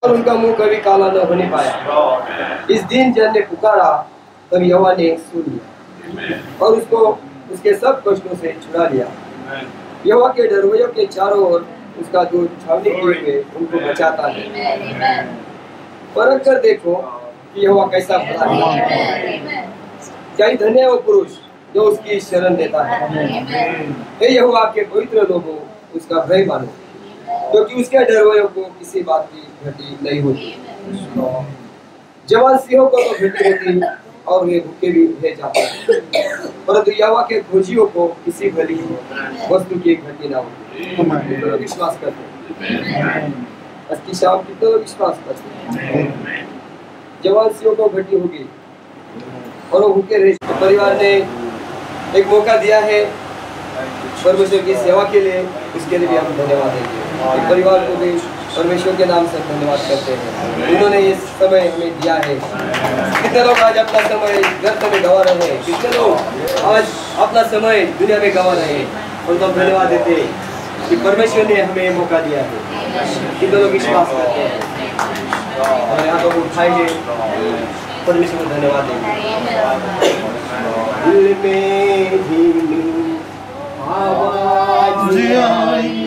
और उनका मुंह कभी काला न होने पाया। इस दिन जन ने पुकारा तब यहोवा ने सुन लिया और उसको उसके सब कष्टों से छुड़ा लिया। यहोवा के डरवैयों के चारों ओर उसका दूत छावनी किए हुए उनको बचाता है। परख कर देखो कि यहोवा कैसा भला है। क्या ही धन्य है वो पुरुष जो उसकी शरण देता है। हे यहोवा आपके पवित्र लोगों उसका भय मानो, क्योंकि उसके डरवैयों को किसी बात की घटी नहीं होती। जवान सिंहों को तो घटी होती और वे भूखे भी रह जाते हैं, परंतु यहोवा के खोजियों को किसी भली वस्तु की घटी ना होती। तो विश्वास करते हैं की शाम की तो विश्वास करते हैं जवान सिंहों को घटी होगी और वो भूखे रह। तो परिवार ने एक मौका दिया है परमेश्वर की सेवा के लिए, उसके लिए भी हम धन्यवाद देंगे। परिवार को भी परमेश्वर के नाम से धन्यवाद करते हैं। उन्होंने ये समय हमें दिया है। कितने लोग आज अपना समय व्यर्थ में गंवा रहे हैं, कितने लोग आज अपना समय दुनिया में गंवा रहे हैं, उनको हम धन्यवाद देते हैं कि परमेश्वर ने हमें मौका दिया है। कितने लोग विश्वास करते हैं और यहाँ तो उठाएंगे, परमेश्वर को धन्यवाद देंगे। दिल में धीमी आवाज आई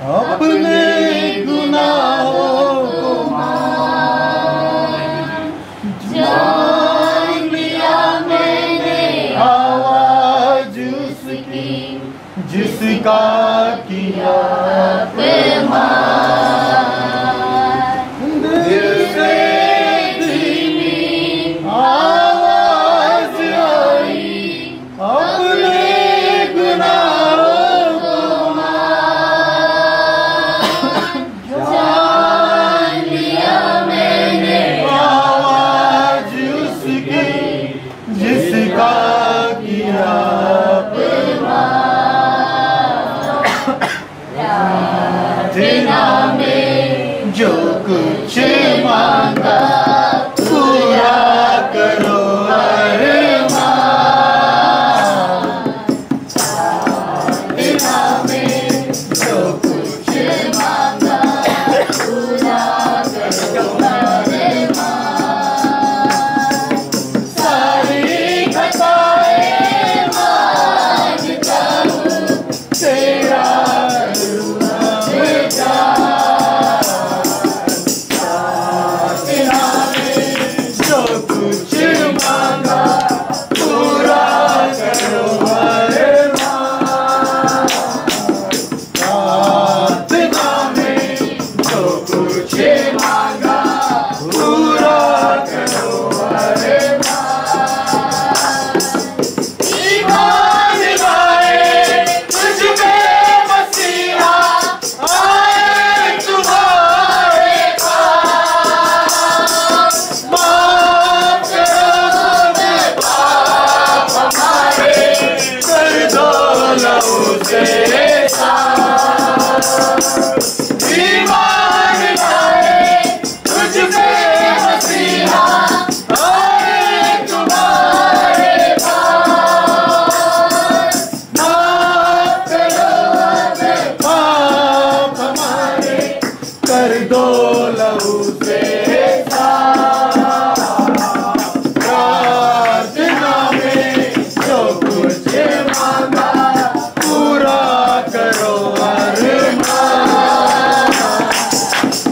अपने गुनाहों को जान लिया मैंने, आवाज उसकी जिसका किया अपमान। दिल से धीमी आवाज आई अपने गुनाहों को जान लिया मैंने, आवाज उसकी जिसका किया प्रार्थना में जो कुछ मांगा पूरा करो अरमान।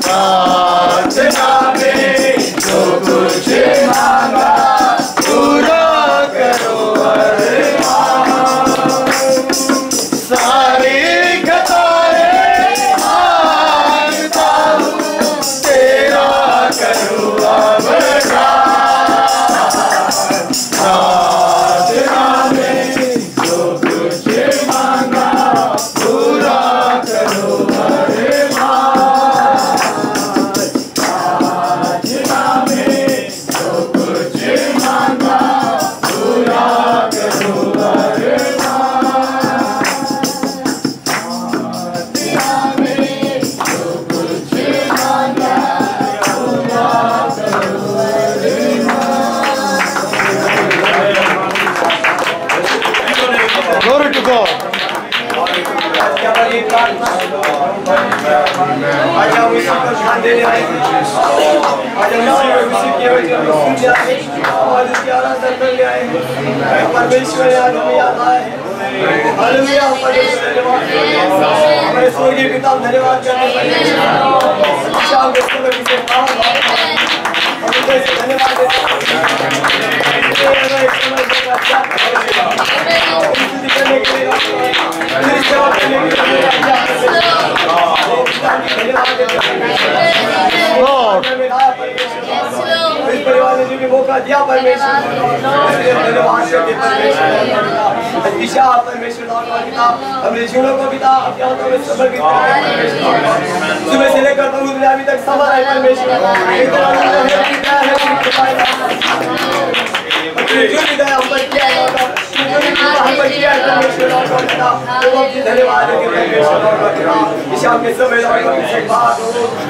प्रार्थना में जो कुछ मांगा पूरा करो अरमान। सारी खताएं मांगता हूँ तेरा पर ध्यान देने आए हैं। आज हम विषय के वजह से सुन जाए और इसकी आराधना करने आए हैं। परमेश्वर आज हमें याद आए हैं। हालेलुया, परमेश्वर धन्यवाद। हमारे स्वर्गीय पिता धन्यवाद करते हैं। शाम के समय से धन्यवाद देते इस परिवार ने जो भी मौका दिया परमेश्वर धन्यवाद करते परमेश्वर अपने जीवनों को पिता आपके हाथों में समर्पित सुबह से लेकर प्रभु अभी तक सफल है परमेश्वर जो भी दया हम पर किया हम पर किया परमेश्वर धन्यवाद के समय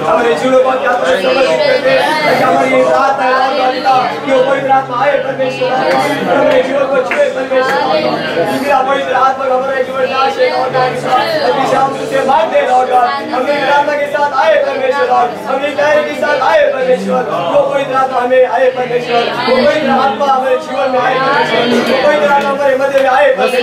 हमारे जीवनों को क्या समर्पित करते हमारी रात है कि पवित्र आत्मा आए परमेश्वर हमारे जीवन को छुए परमेश्वर पवित्र आत्मा हमारे जीवन नाश से भाग दे हमें आत्मा के साथ आए परमेश्वर हमें कार्य के साथ आए परमेश्वर वो पवित्र आत्मा हमें आए परमेश्वर वो पवित्र आत्मा हमारे जीवन में आए परमेश्वर वो पवित्र आत्मा हमारे मध्य में आए परमेश्वर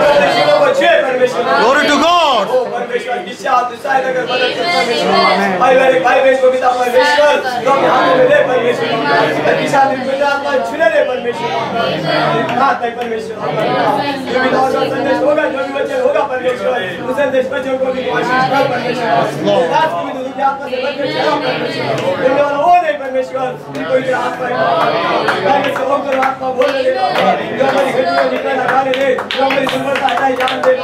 हमारे जीवन को छुए परमेश्वर Glory to God. ओ परमेश्वर की सहायता कर मदद कर परमेश्वर भाई मेरे भाई बहन को पिता परमेश्वर तो हम हाथ में ले परमेश्वर की पवित्र आत्मा छुने दे परमेश्वर हाथ में परमेश्वर जो भी दौर का संदेश होगा जो भी वचन होगा परमेश्वर उस संदेश बच्चों को भी आशीष कर परमेश्वर रात को भी दुनिया आत्मा से बच चला परमेश्वर बोलने वाला वो नहीं परमेश्वर कोई आत्मा है से होकर आत्मा बोलने दे जो हमारी गतियों निकल लगाने दे जो हमारी दुर्बलता हटाई जान दे वो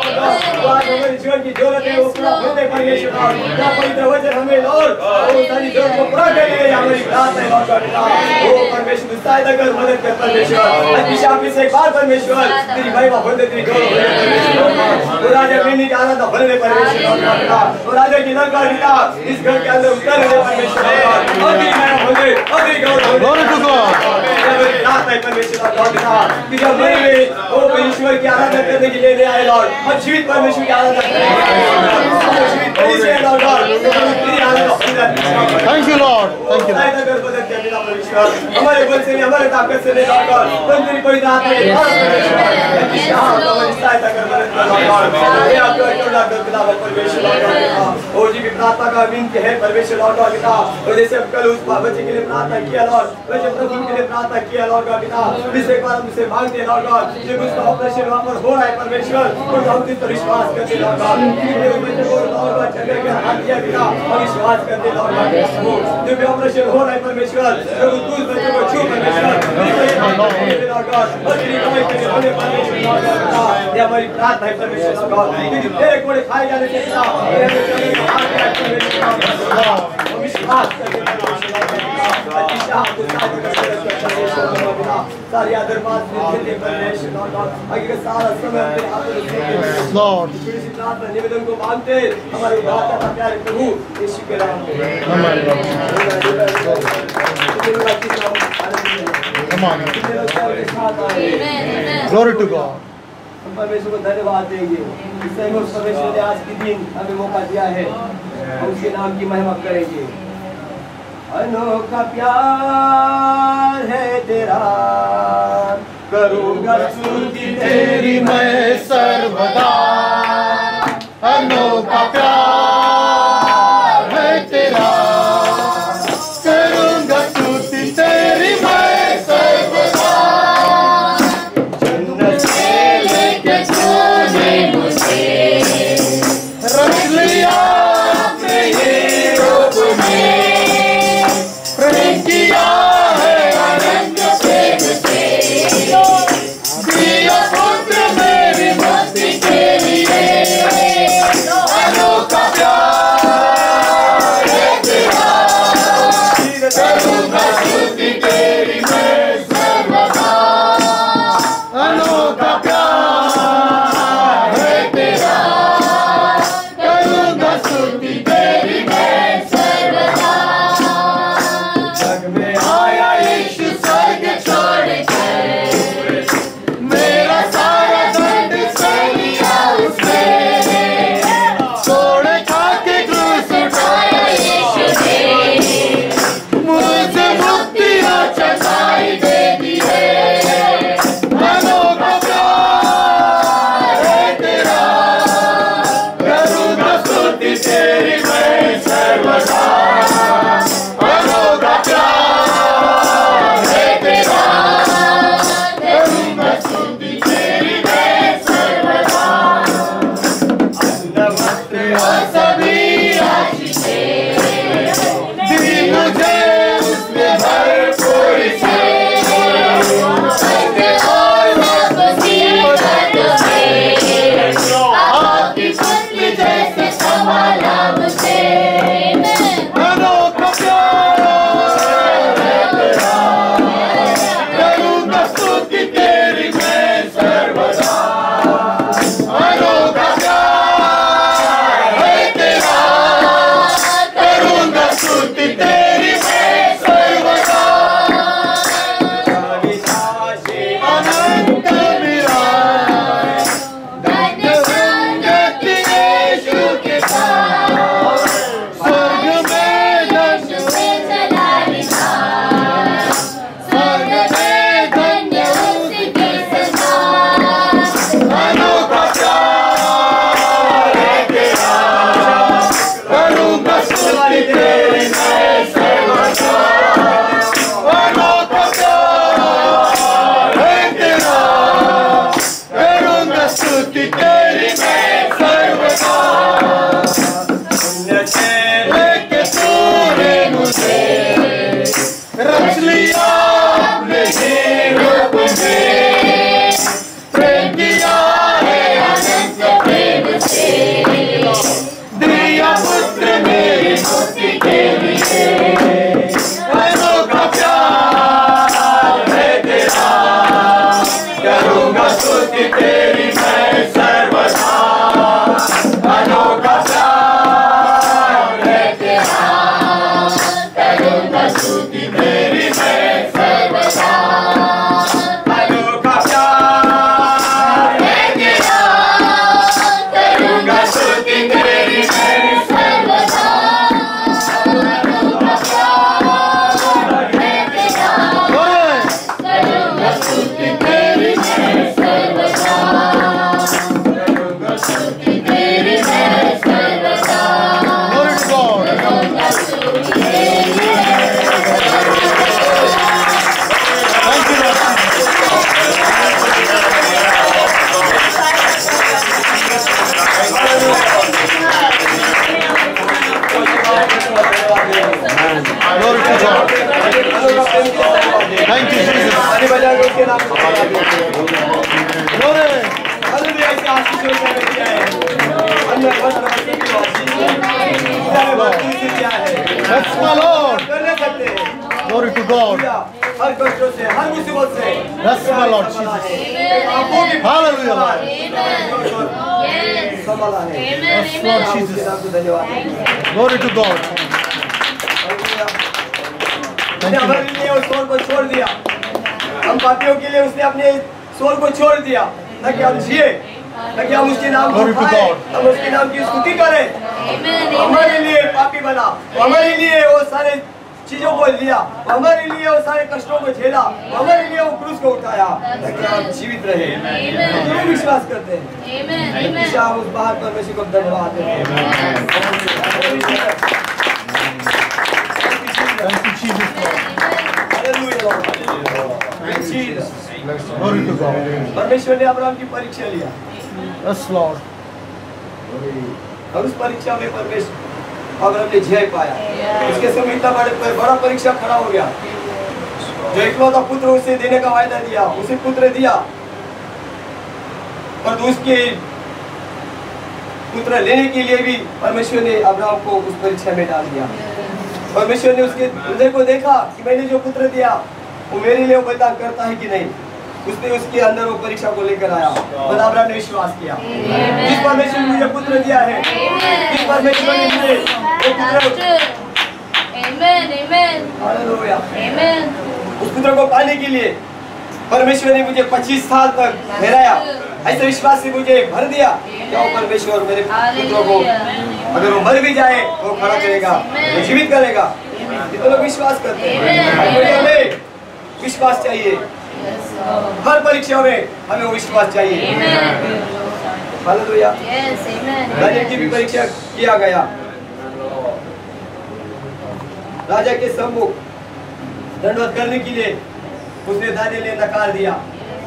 आज हमारे जीवन की जरूरत है वो पूरा होते परमेश्वर क्या पवित्र वचन हमें लॉर्ड वो सारी जरूरत को पूरा करने के हमारी प्रार्थना है लॉर्ड वो परमेश्वर सहायता कर मदद कर परमेश्वर आज शाम से एक बार परमेश्वर तेरी महिमा होते तेरी गौरव परमेश्वर वो राजा बिनी का आनंद भरने परमेश्वर वो राजा की लंका पिता इस घर के अंदर उतर दे परमेश्वर और तेरी महिमा होते और तेरी गौरव Glory to God. प्रार्थना है परमेश्वर कि जब मेरे वो परमेश्वर की आराधना करने के लिए आए लॉर्ड और जीवित परमेश्वर की आराधना करें जीवित लॉर्ड तेरी आराधना Thank you, Lord. Thank you. हमारे बल से हमारे ताकत से नहीं लॉर्ड पर तेरी कोई दात नहीं सहायता कर मदद कर लॉर्ड ये आपको करुणा कर पिता परमेश्वर लॉर्ड ओ जी भी प्रार्थना का विनती है परमेश्वर लॉर्ड पिता और जैसे हम कल उस बच्चे के लिए प्रार्थना किया लॉर्ड वैसे प्रभु के लिए प्रार्थना किया लॉर्ड पिता इस एक बार हमसे मांगते लॉर्ड जब उसका ऑपरेशन वहां पर हो रहा है परमेश्वर तो हम तुम पर विश्वास करते लॉर्ड बच्चे को लॉर्ड चढ़ने के हाथ दिया पिता और विश्वास करते लॉर्ड जो भी ऑपरेशन हो रहा है परमेश्वर प्रभु तू उस बच्चे को छू परमेश्वर लॉर्ड और तेरी कमाई के लिए हमें परमेश्वर लॉर्ड ये हमारी प्रार्थना है परमेश्वर लॉर्ड तेरे कोड़े खाए जाने से पिता हम विश्वास करते सारी आदर बात देते परमेश्वर लॉर्ड सारा समय तेरे हाथों में Lord. प्रार्थना निवेदन को मांगते हमारे उद्धारकर्ता का प्यारे प्रभु यीशु के नाम में Come on. Glory to God. हम परमेश्वर को धन्यवाद देंगे इससे हम परमेश्वर ने आज के दिन हमें मौका दिया है हम उसके नाम की महिमा करेंगे अनोखा प्यार है तेरा करूँगा स्तुति तेरी मैं सर्वदा अनोखा प्यार है तेरा करूँगा स्तुति तेरी मैं सर्वदा जन्नत से लेके तूने मुझे रख लिया अपने ही रूप में प्रेम किया है अनंत प्रेम से दिया पुत्र मेरी मस्ती के लिए अनोखा तेरी मैं सर्वदा अनंत विराज धन्य संगति यीशु के साथ स्वर्ग में धन्य स्वर्ग में धन्य उसके समान अनोखा प्यार है तेरा करूँगा स्तुति तेरी मैं सर्वदा अनोखा प्यार है तेरा करूँगा स्तुति तेरी मैं सर्वदा लेके तूने मुझे रच लिया अपने रूप में प्रेम किया है अनंत प्रेम से दिया पुत्र मेरी मुक्ति के लिए अनोखा प्यार है तेरा करूँगा स्तुति तेरी मैं सर्वदा अनोखा प्यार है तेरा करूँगा स्तुति तेरी मैं सर्वदा अनोखा प्यार है तेरा करूँगा स्तुति तेरी मैं सर्वदा अनोखा प्यार है तेरा करूँगा स्तुति तेरी मैं सर्वदा करूँगा स्तुति तेरी मैं सर्वदा करूँगा स्तुति तेरी Glory to God. Thank you, Jesus. Glory. That's my Lord. Glory to God. That's my Lord Jesus. Hallelujah, Lord. Yes, Lord Jesus. Glory to God. उसने हमारे लिए उस सोल को छोड़ दिया, हम पापियों के लिए उसने अपने सोल को छोड़ दिया ताकि हम जिए, ताकि हम उसके नाम को पाएं, हम उसके नाम की स्तुति करें। हमारे लिए पापी बना, हमारे लिए वो सारे चीजों को लिया, हमारे लिए वो सारे कष्टों को झेला, हमारे लिए वो क्रूस को उठाया ताकि हम जीवित रहे। हम विश्वास करते हैं। शाम उस बाहर परमेश्वर को धन्यवाद देते हैं। Thank you, Jesus, Lord. Hallelujah, Lord. Jesus. Glory to God. परमेश्वर ने अब्राहम की परीक्षा लिया। Yes, Lord. और उस परीक्षा में परमेश्वर अब्राहम ने जय पाया। उसके समय इतना बड़ा परीक्षा खड़ा हो गया। जो इकलौता पुत्र उसे देने का वायदा दिया, उसे पुत्र दिया, पर उसके पुत्र लेने के लिए भी परमेश्वर ने अब्राहम को उस परीक्षा में डाल दिया। परमेश्वर ने उसके हृदय को देखा कि मैंने जो पुत्र दिया वो मेरे लिए बलिदान करता है कि नहीं। उसने उसके अंदर वो परीक्षा को लेकर आया, पर अब्राहम ने विश्वास किया। जिस परमेश्वर ने मुझे पुत्र दिया है, जिस परमेश्वर ने मुझे वो पुत्र, हालेलुया, उस पुत्र को पाने के लिए परमेश्वर ने मुझे 25 साल तक ठहराया। ऐसे विश्वास से मुझे भर दिया क्या वो परमेश्वर मेरे पुत्रों को अगर वो मर भी जाए तो खड़ा करेगा, वो जीवित करेगा। ये तो लोग विश्वास करते हैं। हमें विश्वास चाहिए, हर परीक्षा में हमें वो विश्वास चाहिए। हालेलुया। दानियेल की भी परीक्षा किया गया, राजा के सम्मुख दंडवत करने के लिए उसने दानियेल ने नकार दिया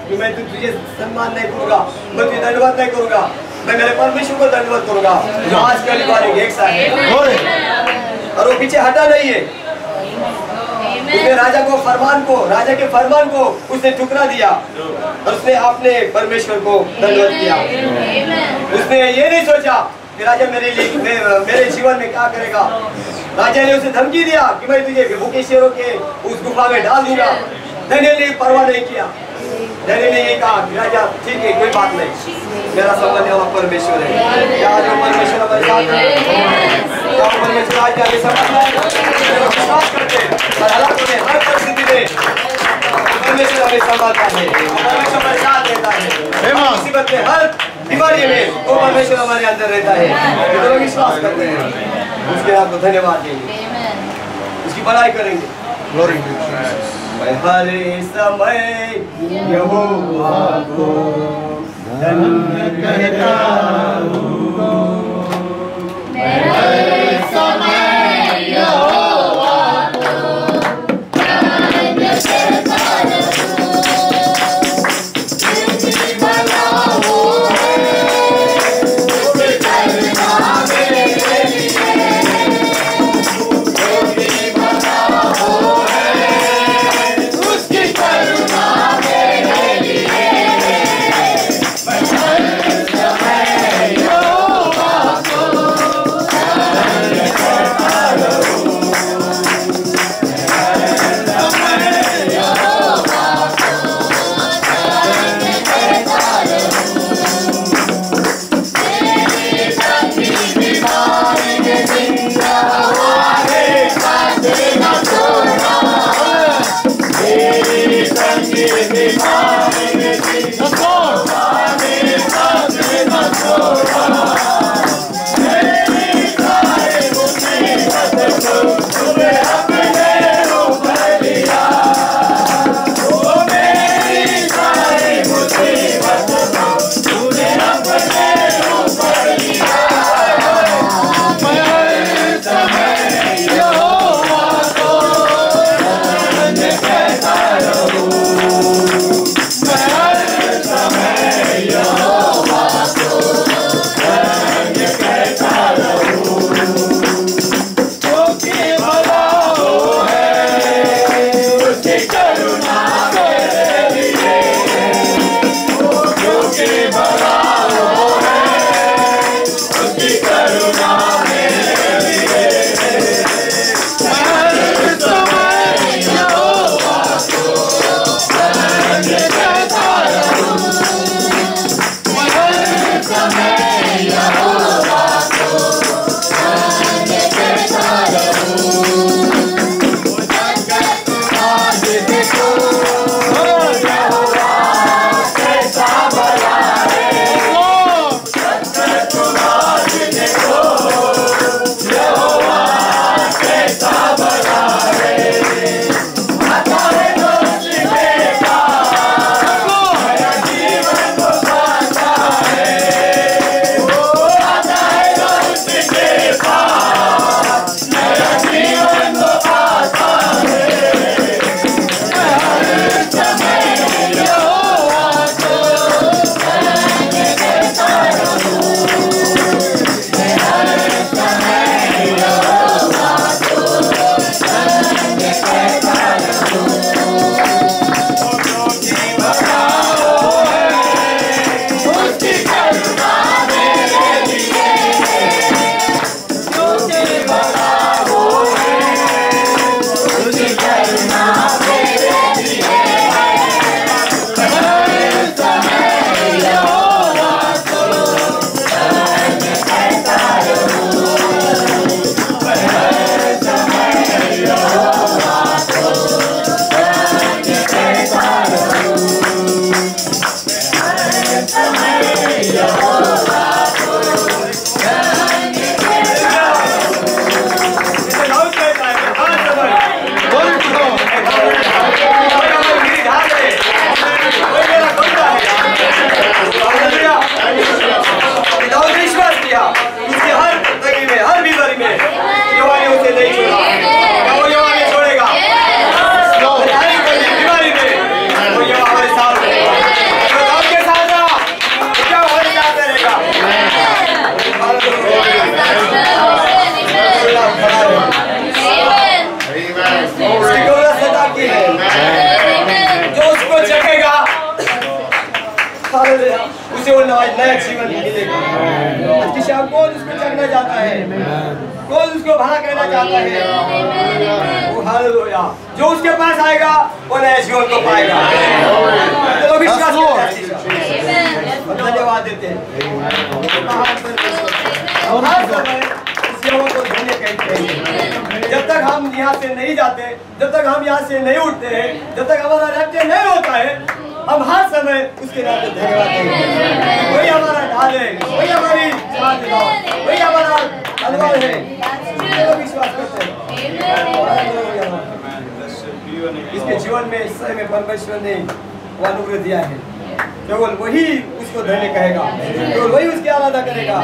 कि मैं तुझे सम्मान नहीं करूंगा, मैं तुझे दंडवत नहीं करूंगा, मैं मेरे परमेश्वर को दंडवत करूंगा जो आज कल वाले एक साथ है। और वो पीछे हटा नहीं है। उसने राजा के फरमान को उसने ठुकरा दिया और उसने अपने परमेश्वर को दंडवत किया। उसने ये नहीं सोचा कि राजा मेरे जीवन में क्या करेगा। राजा ने उसे धमकी दिया कि मैं तुझे भूखे शेरों के उस गुफा में डाल दूंगा। दानियेल ने परवाह नहीं किया। दानियेल ने ये कहा कि राजा ठीक है, कोई बात नहीं, मेरा संबंध है परमेश्वर है। क्या जो परमेश्वर हमारे साथ है, क्या परमेश्वर आज आगे समझ संभालता है, परमेश्वर हमारे साथ रहता है। मुसीबत में हर बीमारी में वो परमेश्वर हमारे अंदर रहता है। जो लोग विश्वास करते हैं उसके आपको धन्यवाद देंगे, उसकी बड़ाई करेंगे। मैं हर समय यहोवा को धन्य कहता हूँ, मैं हर समय यहोवा को धन्य कहता रहूं। जिसकी भला हो है, उसकी करुणा मेरे लिए। जिसकी भला हो है, उसकी करुणा मेरे लिए। मैं हर समय यहोवा को धन्य कहता रहूं। उसे वो नया जीवन मिलेगा। आज की शाम कौन उसको चढ़ना चाहता है, कौन उसको भला करना चाहता है, वो हालेलुया, जो उसके पास आएगा वो नया जीवन को पाएगा। तो विश्वास धन्यवाद देते हैं। यहोवा को धन्य कहते हैं। जब तक हम यहाँ से नहीं जाते, जब तक हम यहाँ से नहीं उठते हैं, जब तक हमारा राज्य नहीं होता है, हम हर समय उसके नाम पे धन्यवाद देंगे। वही हमारा ढाल है, वही हमारी जान है, वही हमारा तलवार है। तो विश्वास करते हैं इसके जीवन में इस समय में परमेश्वर ने वो अनुग्रह दिया है। केवल वही उसको धन्य कहेगा, केवल वही उसकी आराधना करेगा।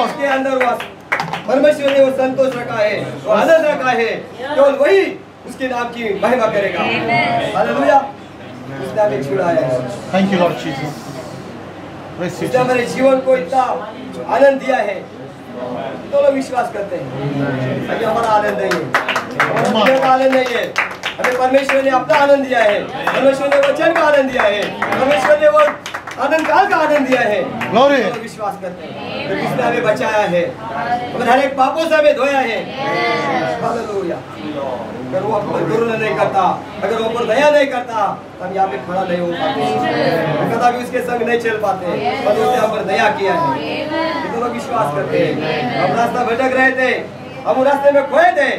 उसके अंदर वो परमेश्वर ने वो संतोष रखा है, वो आनंद रखा है, केवल वही उसके नाम की महिमा करेगा। हालेलुया। उसने हमें छुड़ाया है। Thank you, Lord Jesus. Bless you, उसने हमारे Jesus. जीवन को इतना आनंद दिया है। तो लोग विश्वास करते हैं अभी हमारा आनंद नहीं है, हमारा जीवन का आनंद नहीं है। हमें परमेश्वर ने अपना आनंद दिया है, परमेश्वर ने वचन का आनंद दिया है, परमेश्वर ने वो आनंद काल का आनंद दिया है। Glory. तो विश्वास करते हैं कि किसने हमें बचाया है, हमें हर एक पापों से हमें धोया है। हालेलुया। अगर वो करुणा नहीं करता, अगर वो पर दया नहीं करता, तब यहाँ पे खड़ा नहीं हो पाते, कदा भी उसके संग नहीं चल पाते। पर उसने हम पर दया किया है। तो लोग विश्वास करते हैं। हम रास्ता भटक रहे थे, हम रास्ते में खोए थे,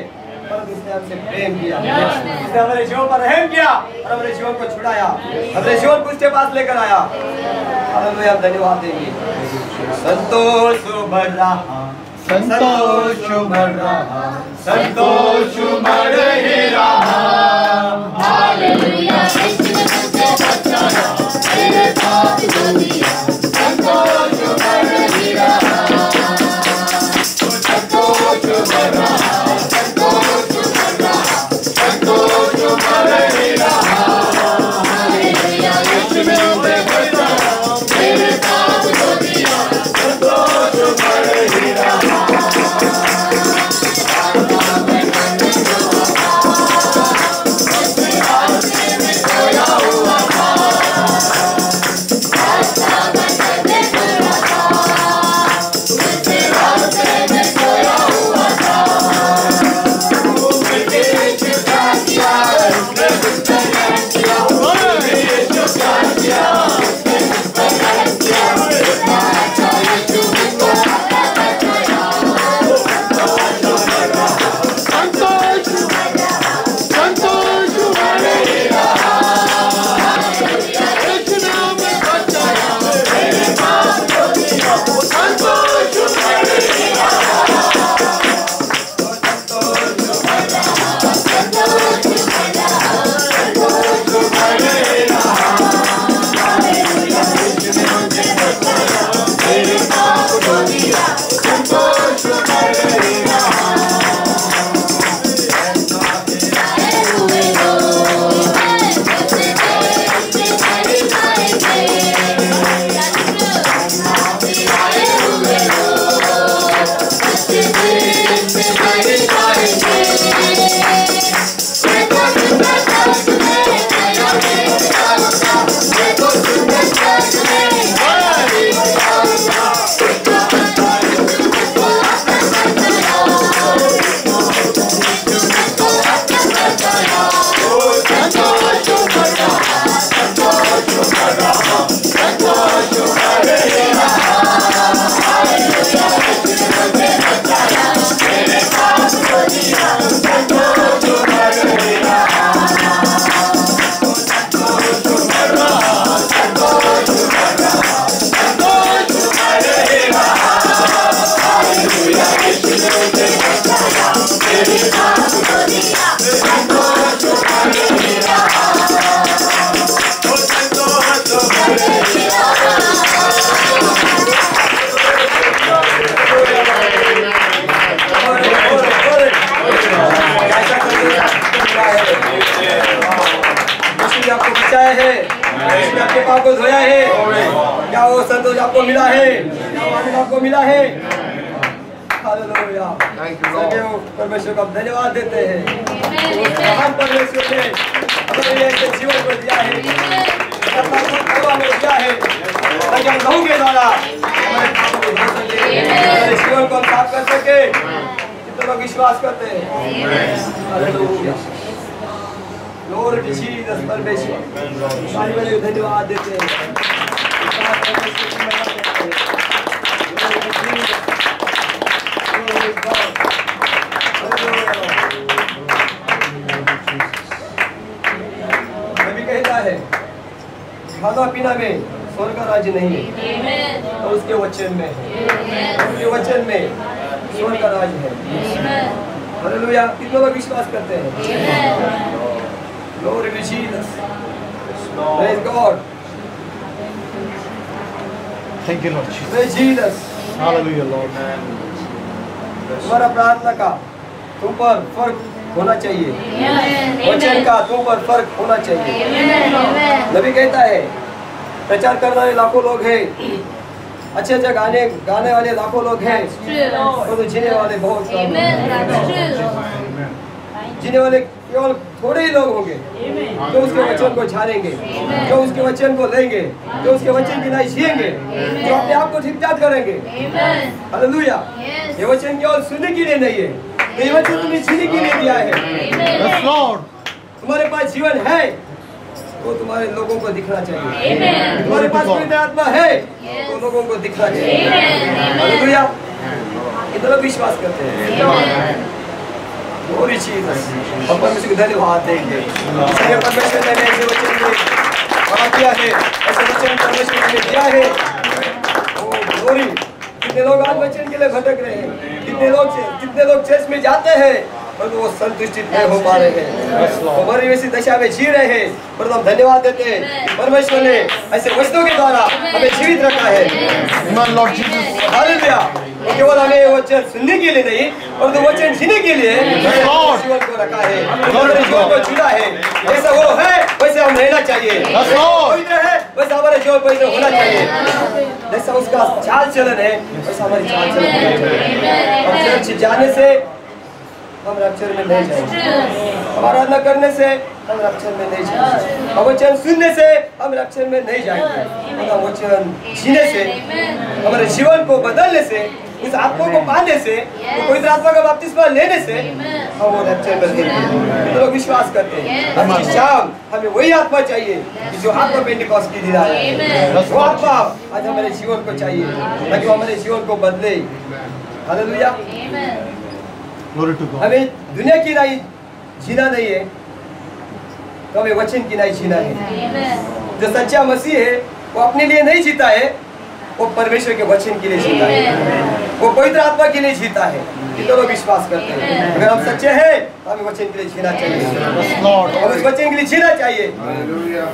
पर उसने हमसे प्रेम किया, उसने हमारे जीवन पर रहम किया और हमारे जीवन को छुड़ाया, हमारे जीवन को उसके पास लेकर आया। हालेलुया। हम धन्यवाद देंगे। संतोष बढ़ रहा, संतोष बढ़ रहा, संतोष बढ़ ही रहा। हालेलुया। इसने मुझे बचाया, मेरे पाप धो दिया, संतोष बढ़ ही रहा, संतोष बढ़ रहा, संतोष बढ़ रहा, संतोष बढ़ ही रहा। हालेलुया। इसने मुझे बचाया, मेरे पाप धो दिया, संतोष बढ़ ही रहा। आपको बचाया है, उसने आपके पाप को धोया है। क्या वो संतोष आपको मिला है, आनंद आपको मिला है। हालेलुया। परमेश्वर को धन्यवाद देते हैं। महान परमेश्वर ने हमारे जीवन को दिया है, दिया है लहू के द्वारा हमारे पापों को धो सके, हमारे जीवन को हम साफ कर सके। जितने लोग विश्वास करते हैं। हालेलुया। Lord Jesus परमेश्वर सारी धन्यवाद देते हैं। नबी कहता है खाना पीना में स्वर्ग का राज्य नहीं है और उसके वचन में है, उसके वचन में स्वर्ग का राज्य है। हालेलुया। कितने लोग विश्वास करते हैं? Glory to Jesus. Praise God. Thank you, Lord Jesus. Praise Jesus. Hallelujah, Lord. तुम्हारा प्रार्थना का तुम पर फर्क होना चाहिए, वचन का तुम पर फर्क होना चाहिए। नबी कहता है प्रचार करने वाले लाखों लोग हैं, अच्छे अच्छे गाने वाले लाखों लोग हैं, और जीने वाले बहुत कम हैं। जीने वाले केवल थोड़े ही लोग होंगे जो उसके वचन को झाड़ेंगे, जो उसके वचन को लेंगे, जो उसके वचन की नहीं जिएंगे, जो अपने आप को ठीक ठाक करेंगे। हालेलुया। ये वचन केवल सुनने के लिए नहीं है, ये वचन तुम्हें जीने के लिए दिया है। Yes, Lord. तुम्हारे पास जीवन है तो तुम्हारे लोगों को दिखना चाहिए। तुम्हारे पास पवित्र आत्मा है तो लोगों को दिखना चाहिए। हालेलुया। इतना लोग विश्वास करते हैं। Glory Jesus. और परमेश्वर को धन्यवाद देंगे। इसलिए परमेश्वर ने ऐसे वचन में बना दिया है, ऐसे वचन परमेश्वर ने दिया है। ओह ग्लोरी। कितने लोग आज वचन के लिए भटक रहे हैं, कितने लोग चर्च में जाते हैं पर वो संतुष्टित नहीं हो पा रहे हैं, वो मरी वैसी दशा में जी रहे हैं। पर हम धन्यवाद देते हैं परमेश्वर ने ऐसे वचनों के द्वारा हमें जीवित रखा है। Amen, Lord Jesus. हालेलुया। केवल हमें वचन सुनने के लिए नहीं और तो वचन जीने के लिए जीवन को रखा है, हमारे जीवन को चुना है। जैसा वो है वैसे हम रहना चाहिए, पवित्र है वैसा हमारा जीवन पवित्र होना चाहिए। जैसा उसका चाल चलन है वैसा हमारी चाल चलन होना चाहिए। हम चर्च जाने से हम रैप्चर में नहीं जाएंगे, आराधना करने से हम रैप्चर में नहीं जाएंगे, वचन सुनने से हम रैप्चर में नहीं जाएंगे। वचन जीने से, हमारे जीवन को बदलने से, उस आत्मा को पाने से, पवित्र आत्मा का बपतिस्मा लेने से हम वो रैप्चर में जाएंगे। तो लोग विश्वास करते हैं आज की शाम हमें वही आत्मा चाहिए जो आत्मा पेंटिकॉस्ट की दिला है। वो आत्मा आज हमारे जीवन को चाहिए ताकि हमारे जीवन को बदले। हालेलुया। Glory to God. हमें दुनिया की नहीं जीना नहीं है तो हमें वचन की नहीं जीना है। जो सच्चा मसीह है वो अपने लिए नहीं जीता है, वो परमेश्वर के वचन के लिए जीता है, वो पवित्र आत्मा के लिए जीता है। कितने लोग विश्वास करते हैं अगर हम सच्चे हैं तो हमें वचन के लिए जीना चाहिए, हम उस वचन के लिए जीना चाहिए।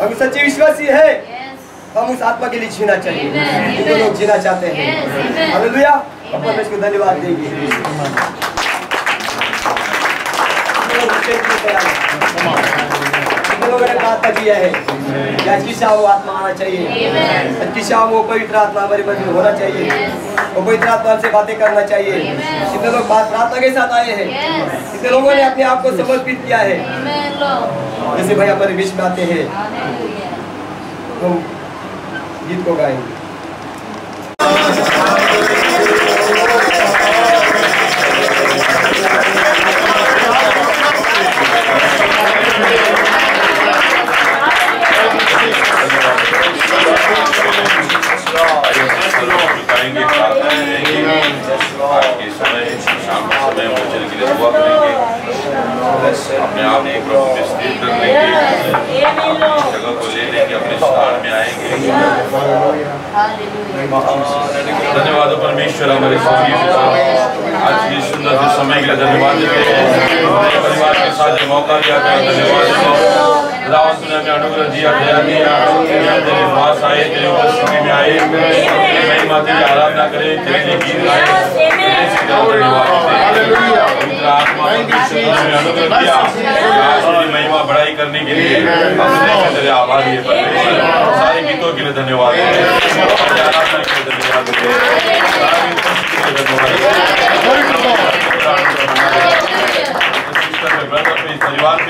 हम सच्चे विश्वासी है, हम उस आत्मा के लिए जीना चाहिए। कितने लोग जीना चाहते हैं? हालेलुया। परमेश्वर को धन्यवाद देंगे। लोगों ने प्रार्थना किया है कि आज की शाम वो आत्मा आना चाहिए, आज की शाम वो पवित्र आत्मा हमारे मध्य में होना चाहिए, वो पवित्र आत्मा से बातें करना चाहिए। कितने लोग प्रार्थना के साथ आए हैं, कितने लोगों ने अपने आप को समर्पित किया है। जैसे भाई हमारे बीच में आते हैं हम गीत को गाएंगे। अपने आप को प्रभु में स्थिर कर लेंगे, अपनी जगह को ले लेंगे, अपने स्थान में आएंगे। धन्यवाद परमेश्वर हमारे आज की सुंदर से समय के लिए धन्यवाद देते हैं। परिवार के साथ मौका दिया गया, धन्यवाद। खुदावंद ने हमें अनुग्रह दिया, दया दिया, तेरे पास आए, तेरे उपस्थिति में आए, तेरी महिमा तेरी आराधना करें, तेरे गीत गाएं। पवित्र आत्मा हमें अनुग्रह दिया आज तेरी महिमा बढ़ाई करने के लिए हम तेरे आभारी है परमेश्वर। सारे गीतों के लिए धन्यवाद, आराधना के लिए धन्यवाद, परिवार के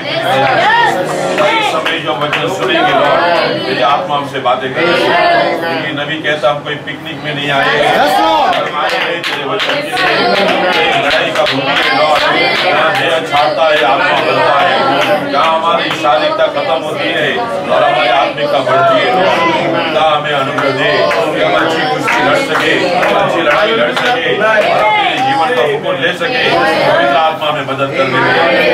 समय जो वचन सुनेंगे लॉर्ड, तेरी आत्मा हमसे बातें करेगी। क्योंकि नबी कहता हम कोई पिकनिक में नहीं आए, हम आए हैं तेरे वचन के लिए। लड़ाई का भूमि है लॉर्ड, जहाँ देह छाड़ता है आत्मा बढ़ता है, जहाँ हमारी शारीरिकता खत्म होती है और हमारी आत्मिकता बढ़ती है। खुदा हमें अनुग्रह दे कि हम अच्छी कुश्ती लड़ सके, अच्छी लड़ाई लड़ सके, जीवन उसका हुक्म ले सके, पवित्र आत्मा में मदद करने में।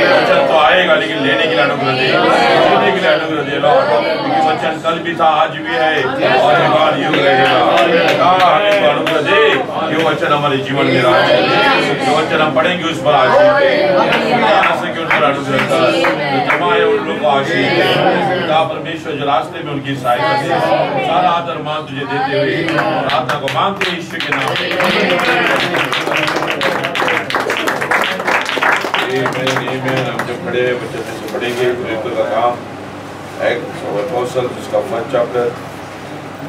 वचन तो आएगा लेकिन लेने के लिए अनुग्रह दे, जीने के लिए अनुग्रह दे लॉर्ड, क्योंकि वचन कल भी था, आज भी है और एक बार यूं रहेगा। हमें अनुग्रह दे, ये वचन हमारे जीवन में राज करे, जो वचन हम पढ़ेंगे उस पर आशीष दे, उन पर अनुग्रह कर, जो जमा है उन लोगों को आशीष दे। परमेश्वर जो रास्ते में उनकी सहायता दे, सारा आदर मान तुझे देते हुए प्रार्थना को मांगते हैं ईश्वर के नाम में। हम जब खड़े बच्चे से पढ़ेंगे प्रेरितों का काम एक जिसका फर्स्ट चैप्टर,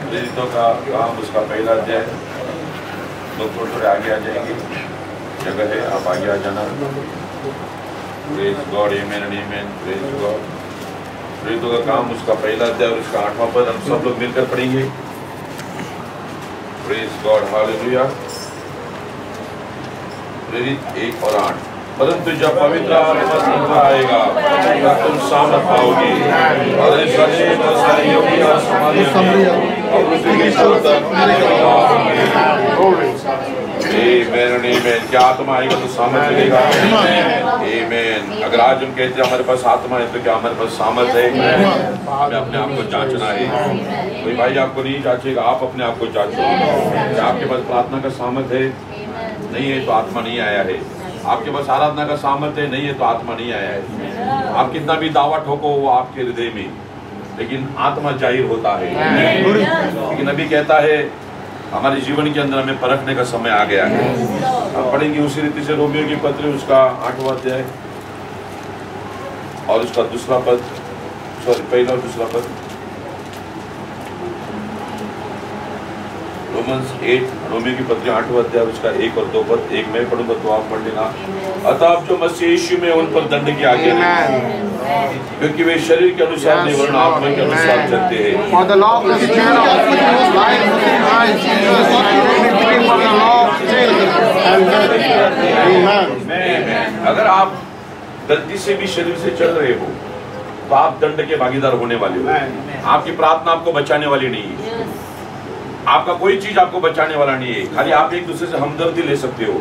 प्रेरितों का काम उसका पहला अध्याय। लोग थोड़े थोड़े आगे आ जाएंगे, जगह है, आप आगे आ जाना। Praise God, amen and amen, praise God. प्रेरितों का काम उसका पहला अध्याय और उसका 8वां पद हम सब लोग मिलकर पढ़ेंगे। Praise God, hallelujah. प्रेरित 1 और 8। परंतु जब पवित्र आत्मा आएगा तब तुम सामर्थ पाओगे और इस वचन को सहयोगी और संभालियोगे और क्या आत्मा आएगा तो सामर्थ मिलेगा। आमीन। अगर आज हम कहते हैं हमारे पास आत्मा है तो क्या हमारे पास सामर्थ है? हमें अपने आप को जांचना है। कोई भाई आपको नहीं जांचेगा, आप अपने आप को जांचो। क्या आपके पास प्रार्थना का सामर्थ है? नहीं है तो आत्मा नहीं आया है। आपके पास आराधना का सामर्थ्य नहीं है तो आत्मा नहीं आया है। आप कितना भी दावा ठोको वो आपके हृदय में, लेकिन आत्मा जाहिर होता है। लेकिन अभी कहता है हमारे जीवन के अंदर हमें परखने का समय आ गया है। हम पढ़ेंगे उसी रीति से रोमियो की पत्री उसका 8वां अध्याय और उसका दूसरा पद, सॉरी पहला और दूसरा पद। रोमन्स 8, रोमियो की पत्री 8वां अध्याय उसका 1 और 2 पद। एक मैं पढ़ूंगा तो आप पढ़ लेना। अतः अब जो मसीह यीशु में उन पर दंड की आज्ञा नहीं, क्योंकि वे शरीर के अनुसार नहीं वरन आत्मा के अनुसार चलते हैं। For the law of the Spirit of life within Christ Jesus separated between from the law of sin and death. Amen. अगर आप गलती से भी शरीर से चल रहे हो तो आप दंड के भागीदार होने वाले हो। आपकी प्रार्थना आपको बचाने वाली नहीं है। आपका कोई चीज आपको बचाने वाला नहीं है। खाली आप एक दूसरे से हमदर्दी ले सकते हो,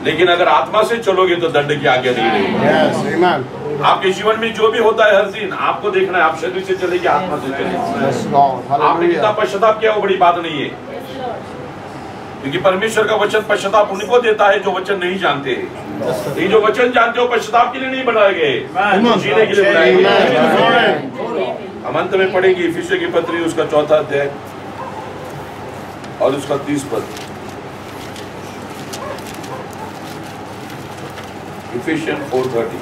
लेकिन अगर आत्मा से चलोगे तो दंड की आज्ञा नहीं रहेगी। आपके जीवन में जो भी होता है हर दिन आपको देखना है, आप शरीर से चले कि आत्मा से चले। आपने कितना पश्चाताप किया वो बड़ी बात नहीं है, क्योंकि परमेश्वर का वचन पश्चाताप उनको देता है जो वचन नहीं जानते। ये जो वचन जानते हो पश्चाताप के लिए नहीं बनाए गए, जीने के लिए बनाए गए। हम अंत में पढ़ेंगे इफिसियों की पत्री उसका 4वां अध्याय और उसका 30 पद। इफिशियंस 4:30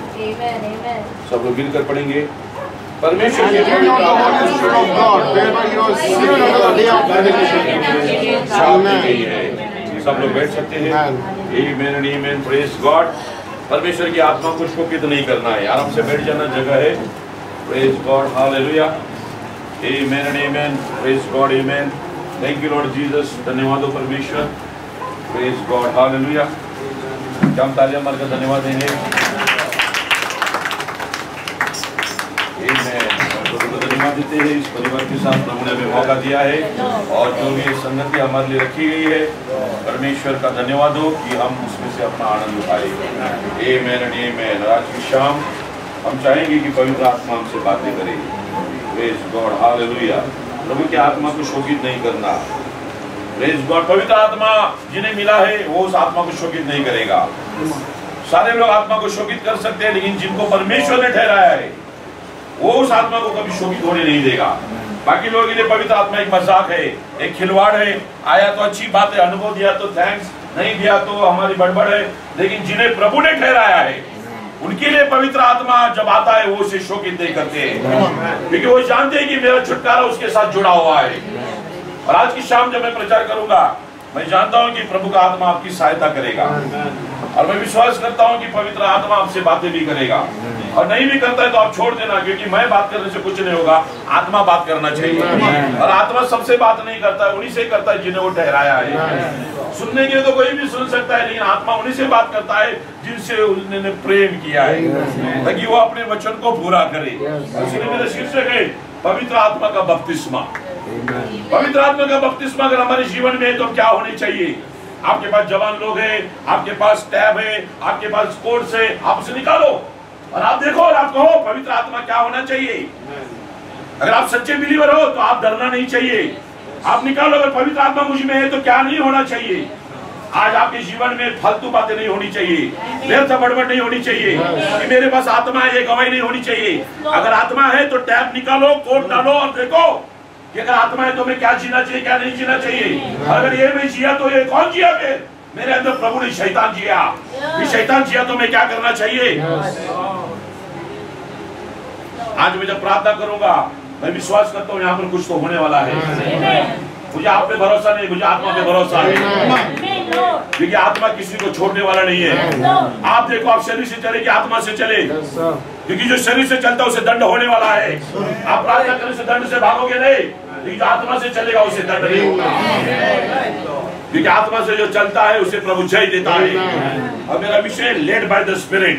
सब लोग मिलकर पढ़ेंगे। परमेश्वर के सब लोग बैठ सकते हैं। आमीन, प्रेज गॉड। परमेश्वर की आत्मा को शोकित नहीं करना है, आराम से बैठ जाना, जगह है। Praise God, hallelujah. आमीन, आमीन, प्रेज गॉड, आमीन। Thank you Lord Jesus. धन्यवाद हो परमेश्वर। Praise God, hallelujah. क्या हम तालियां मारकर धन्यवाद देंगे? धन्यवाद देते हैं इस परिवार के साथ प्रभु ने हमें मौका दिया है और जो भी संगति हमारे लिए रखी गई है, परमेश्वर का धन्यवाद हो कि हम उसमें से अपना आनंद उठाए। आमीन, आमीन। आज की शाम हम चाहेंगे कि पवित्र आत्मा हमसे बातें करे। Praise God, hallelujah. प्रभु की आत्मा को शोकित नहीं करना। Praise God. पवित्र आत्मा जिन्हें मिला है वो उस आत्मा को शोकित नहीं करेगा। सारे लोग आत्मा को शोकित कर सकते हैं, लेकिन जिनको परमेश्वर ने ठहराया है वो उस आत्मा को कभी शोकित होने नहीं देगा। बाकी लोगों के लिए पवित्र आत्मा एक मजाक है, एक खिलवाड़ है। आया तो अच्छी बात है, अनुभव दिया तो थैंक्स, नहीं दिया तो हमारी बड़बड़ है। लेकिन जिन्हें प्रभु ने ठहराया है उनके लिए पवित्र आत्मा जब आता है वो उसे शोकित नहीं करते हैं, क्योंकि वो जानते हैं कि मेरा छुटकारा उसके साथ जुड़ा हुआ है। और आज की शाम जब मैं प्रचार करूंगा, मैं जानता हूं कि प्रभु का आत्मा आपकी सहायता करेगा और मैं विश्वास करता हूं कि पवित्र आत्मा आपसे बातें भी करेगा। और नहीं भी करता है तो आप छोड़ देना, क्योंकि मैं बात करने से कुछ नहीं होगा, आत्मा बात करना चाहिए। और आत्मा सबसे बात नहीं करता है, उन्हीं से करता है जिन्हें वो ठहराया है। सुनने के लिए तो कोई भी सुन सकता है, लेकिन आत्मा उन्हीं से बात करता है जिनसे उसने प्रेम किया है, ताकि वो अपने वचन को पूरा करे। इसलिए मेरा शीर्षक है पवित्र आत्मा का बपतिस्मा। पवित्र आत्मा का बपतिस्मा अगर हमारे जीवन में है तो क्या होनी चाहिए? आपके पास जवान लोग हैं, आपके पास टैब है, आपके पास कोर्स है, आप उसे निकालो और आप देखो और आप कहो पवित्र आत्मा क्या होना चाहिए। अगर आप सच्चे बिलीवर हो तो आप डरना नहीं चाहिए। आप निकालो अगर पवित्र आत्मा मुझ में है तो क्या नहीं होना चाहिए। आज आपके जीवन में फालतू बातें नहीं होनी चाहिए, व्यर्थ बड़बड़ नहीं होनी चाहिए कि मेरे पास आत्मा है, ये गवाही नहीं होनी चाहिए। अगर आत्मा है तो टैब निकालो, कोट डालो और देखो कि अगर आत्मा है तो मैं क्या जीना चाहिए, क्या नहीं जीना चाहिए। अगर ये मैं जिया तो ये कौन जिया? फिर मेरे अंदर प्रभु ने शैतान जिया, ये शैतान जिया तो मैं क्या करना चाहिए। आज मैं जब प्रार्थना करूंगा मैं विश्वास करता हूँ यहाँ पर कुछ तो होने वाला है। मुझे आप पे भरोसा नहीं, मुझे आत्मा पे भरोसा है, क्योंकि आत्मा किसी को छोड़ने वाला नहीं है। आप देखो, आप शरीर से चले कि आत्मा से चले, क्योंकि जो शरीर से चलता है उसे दंड होने वाला है। आप प्रार्थना करने से दंड से भागोगे नहीं, लेकिन जो आत्मा से चलेगा उसे दंड नहीं होगा, क्योंकि आत्मा से जो चलता है उसे प्रभु जय देता है। और मेरा विषय लेड बाय द स्पिरिट,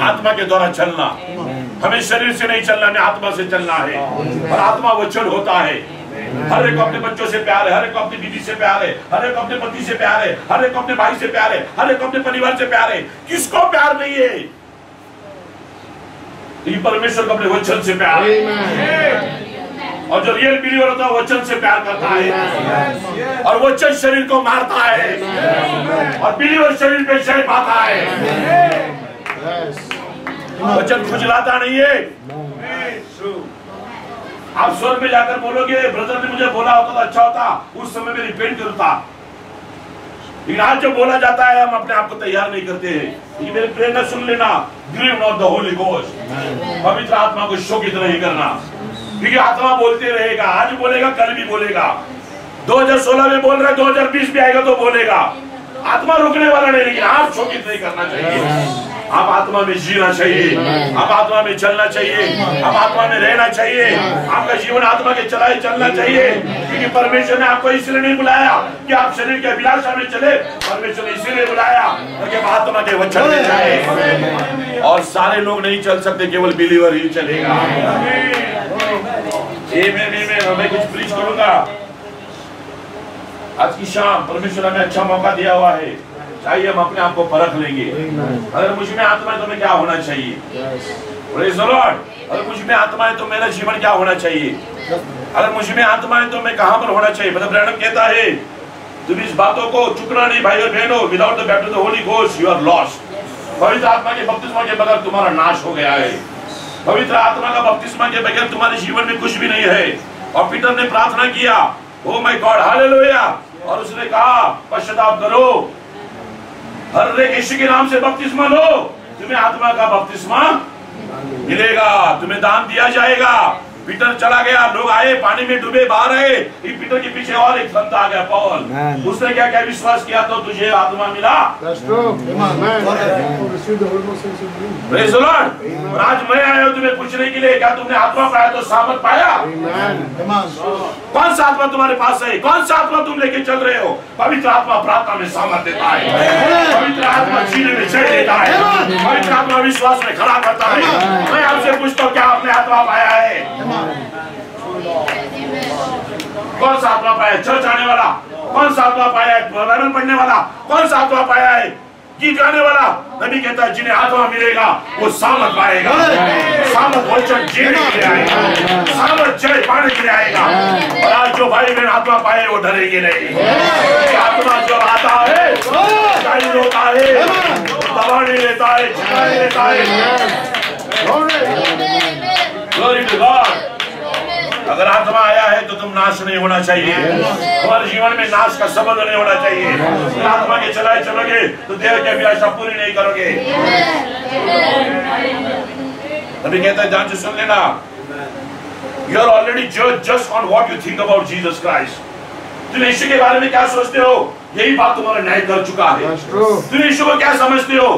आत्मा के द्वारा चलना। हमें शरीर से नहीं चलना, हमें आत्मा से चलना है। और आत्मा वचन होता है। हर एक को अपने बच्चों से प्यार है, हर एक को अपनी बीवी से प्यार है, हर एक को अपने पति से प्यार है, हर एक को अपने भाई से प्यार है, हर एक को अपने परिवार से प्यार है। किसको प्यार नहीं है? तो परमेश्वर को अपने वचन से प्यार है। और जो रियल बिलीवर होता है वचन से प्यार करता है, और वचन शरीर को मारता है, और बिलीवर शरीर पे जय पाता है। वचन खुजलाता नहीं है। आप स्वर्ग में जाकर बोलोगे ब्रदर ने मुझे बोला होता तो अच्छा होता, उस समय में रिपेंट करता। लेकिन आज जब बोला जाता है हम अपने आप को तैयार नहीं करते हैं। ये मेरे प्रेरणा सुन लेना, grieve not the holy ghost, पवित्र आत्मा को शोकित नहीं करना, क्योंकि आत्मा बोलते रहेगा। आज बोलेगा, कल भी बोलेगा, 2016 में बोल रहा है, 2020 में आएगा तो बोलेगा। आत्मा रुकने वाला नहीं, लेकिन आप शोकित नहीं करना चाहिए। आप आत्मा में जीना चाहिए, आप आत्मा में चलना चाहिए, आप आत्मा में रहना चाहिए। आपका जीवन आत्मा के चलाए चलना चाहिए, क्योंकि परमेश्वर ने आपको इसलिए नहीं बुलाया कि आप शरीर के अभिलाषा में चले। परमेश्वर ने इसीलिए बुलाया ताकि आप आत्मा के वचन में जाए। और सारे लोग नहीं चल सकते, केवल बिलीवर ही चलेगा। मैं कुछ प्रीच करूंगा। आज की शाम परमेश्वर हमें अच्छा मौका दिया हुआ है, चाहिए हम अपने आप को परख लेंगे। अगर मुझ में आत्मा है तो मैं क्या होना चाहिए? Praise the Lord. अगर मुझ में आत्मा है तो मेरा जीवन क्या होना चाहिए? अगर मुझ में आत्मा है तो मैं कहां पर होना चाहिए? मतलब ब्रैनम कहता है तुम इस बातों को चुकना नहीं भाई और बहनों, without the baptism of the holy ghost you are lost. पवित्र आत्मा के बपतिस्मा के बगैर तुम्हारा नाश हो गया है। पवित्र आत्मा का बपतिस्मा के बगैर तुम्हारे जीवन में कुछ भी नहीं है। और पीटर ने प्रार्थना किया, ओ माय गॉड, हालेलुया, और उसने कहा पश्चाताप करो, हर एक यीशु के नाम से बपतिस्मा लो, तुम्हें आत्मा का बपतिस्मा मिलेगा, तुम्हें दान दिया जाएगा। पीटर चला गया, लोग आए, पानी में डूबे, बाहर आए। पीटर के पीछे और एक संत आ गया, पौल। उसने क्या क्या विश्वास किया तो तुझे आत्मा मिला। Praise the Lord. और आज मैं आया हूं तुम्हें पूछने के लिए, क्या तुमने आत्मा पाया तो सामर्थ पाया? कौन सा आत्मा तुम्हारे पास है? कौन सा आत्मा तुम लेके चल रहे हो? पवित्र आत्मा प्रार्थना में सामर्थ देता है, पवित्र आत्मा जीने में जय देता है, पवित्र आत्मा विश्वास में खड़ा करता है। मैं आपसे पूछता हूँ, क्या आपने आत्मा पाया है? कौन सा आत्मा पाया है? चर्च आने वाला? कौन सा आत्मा पाया है? बाइबल पढ़ने वाला? कौन सा आत्मा पाया है? गीत गाने वाला? नबी कहता है जिन्हें आत्मा मिलेगा वो सामर्थ पाएगा, सामर्थ वचन जीने के लिए आएगा, सामर्थ जय पाने के लिए आएगा। और आज जो भाई बहन आत्मा पाए वो डरेंगे नहीं। आत्मा जब आता है गाइड होता है, दबा नहीं लेता है, झुका नहीं लेता है। Glory to God। अगर आत्मा आया है तो तुम नाश नहीं होना चाहिए, तुम्हारे जीवन में नाश का संबंध नहीं होना चाहिए। अगर आत्मा के चलाए चलोगे तो देह की अभिलाषा पूरी नहीं करोगे। तभी कहता है ध्यान से सुन लेना, you are already just on what you think about Jesus Christ. तुम यीशु के बारे में क्या सोचते हो, यही बात तुम्हारा न्याय कर चुका है। तुम यीशु को क्या समझते हो,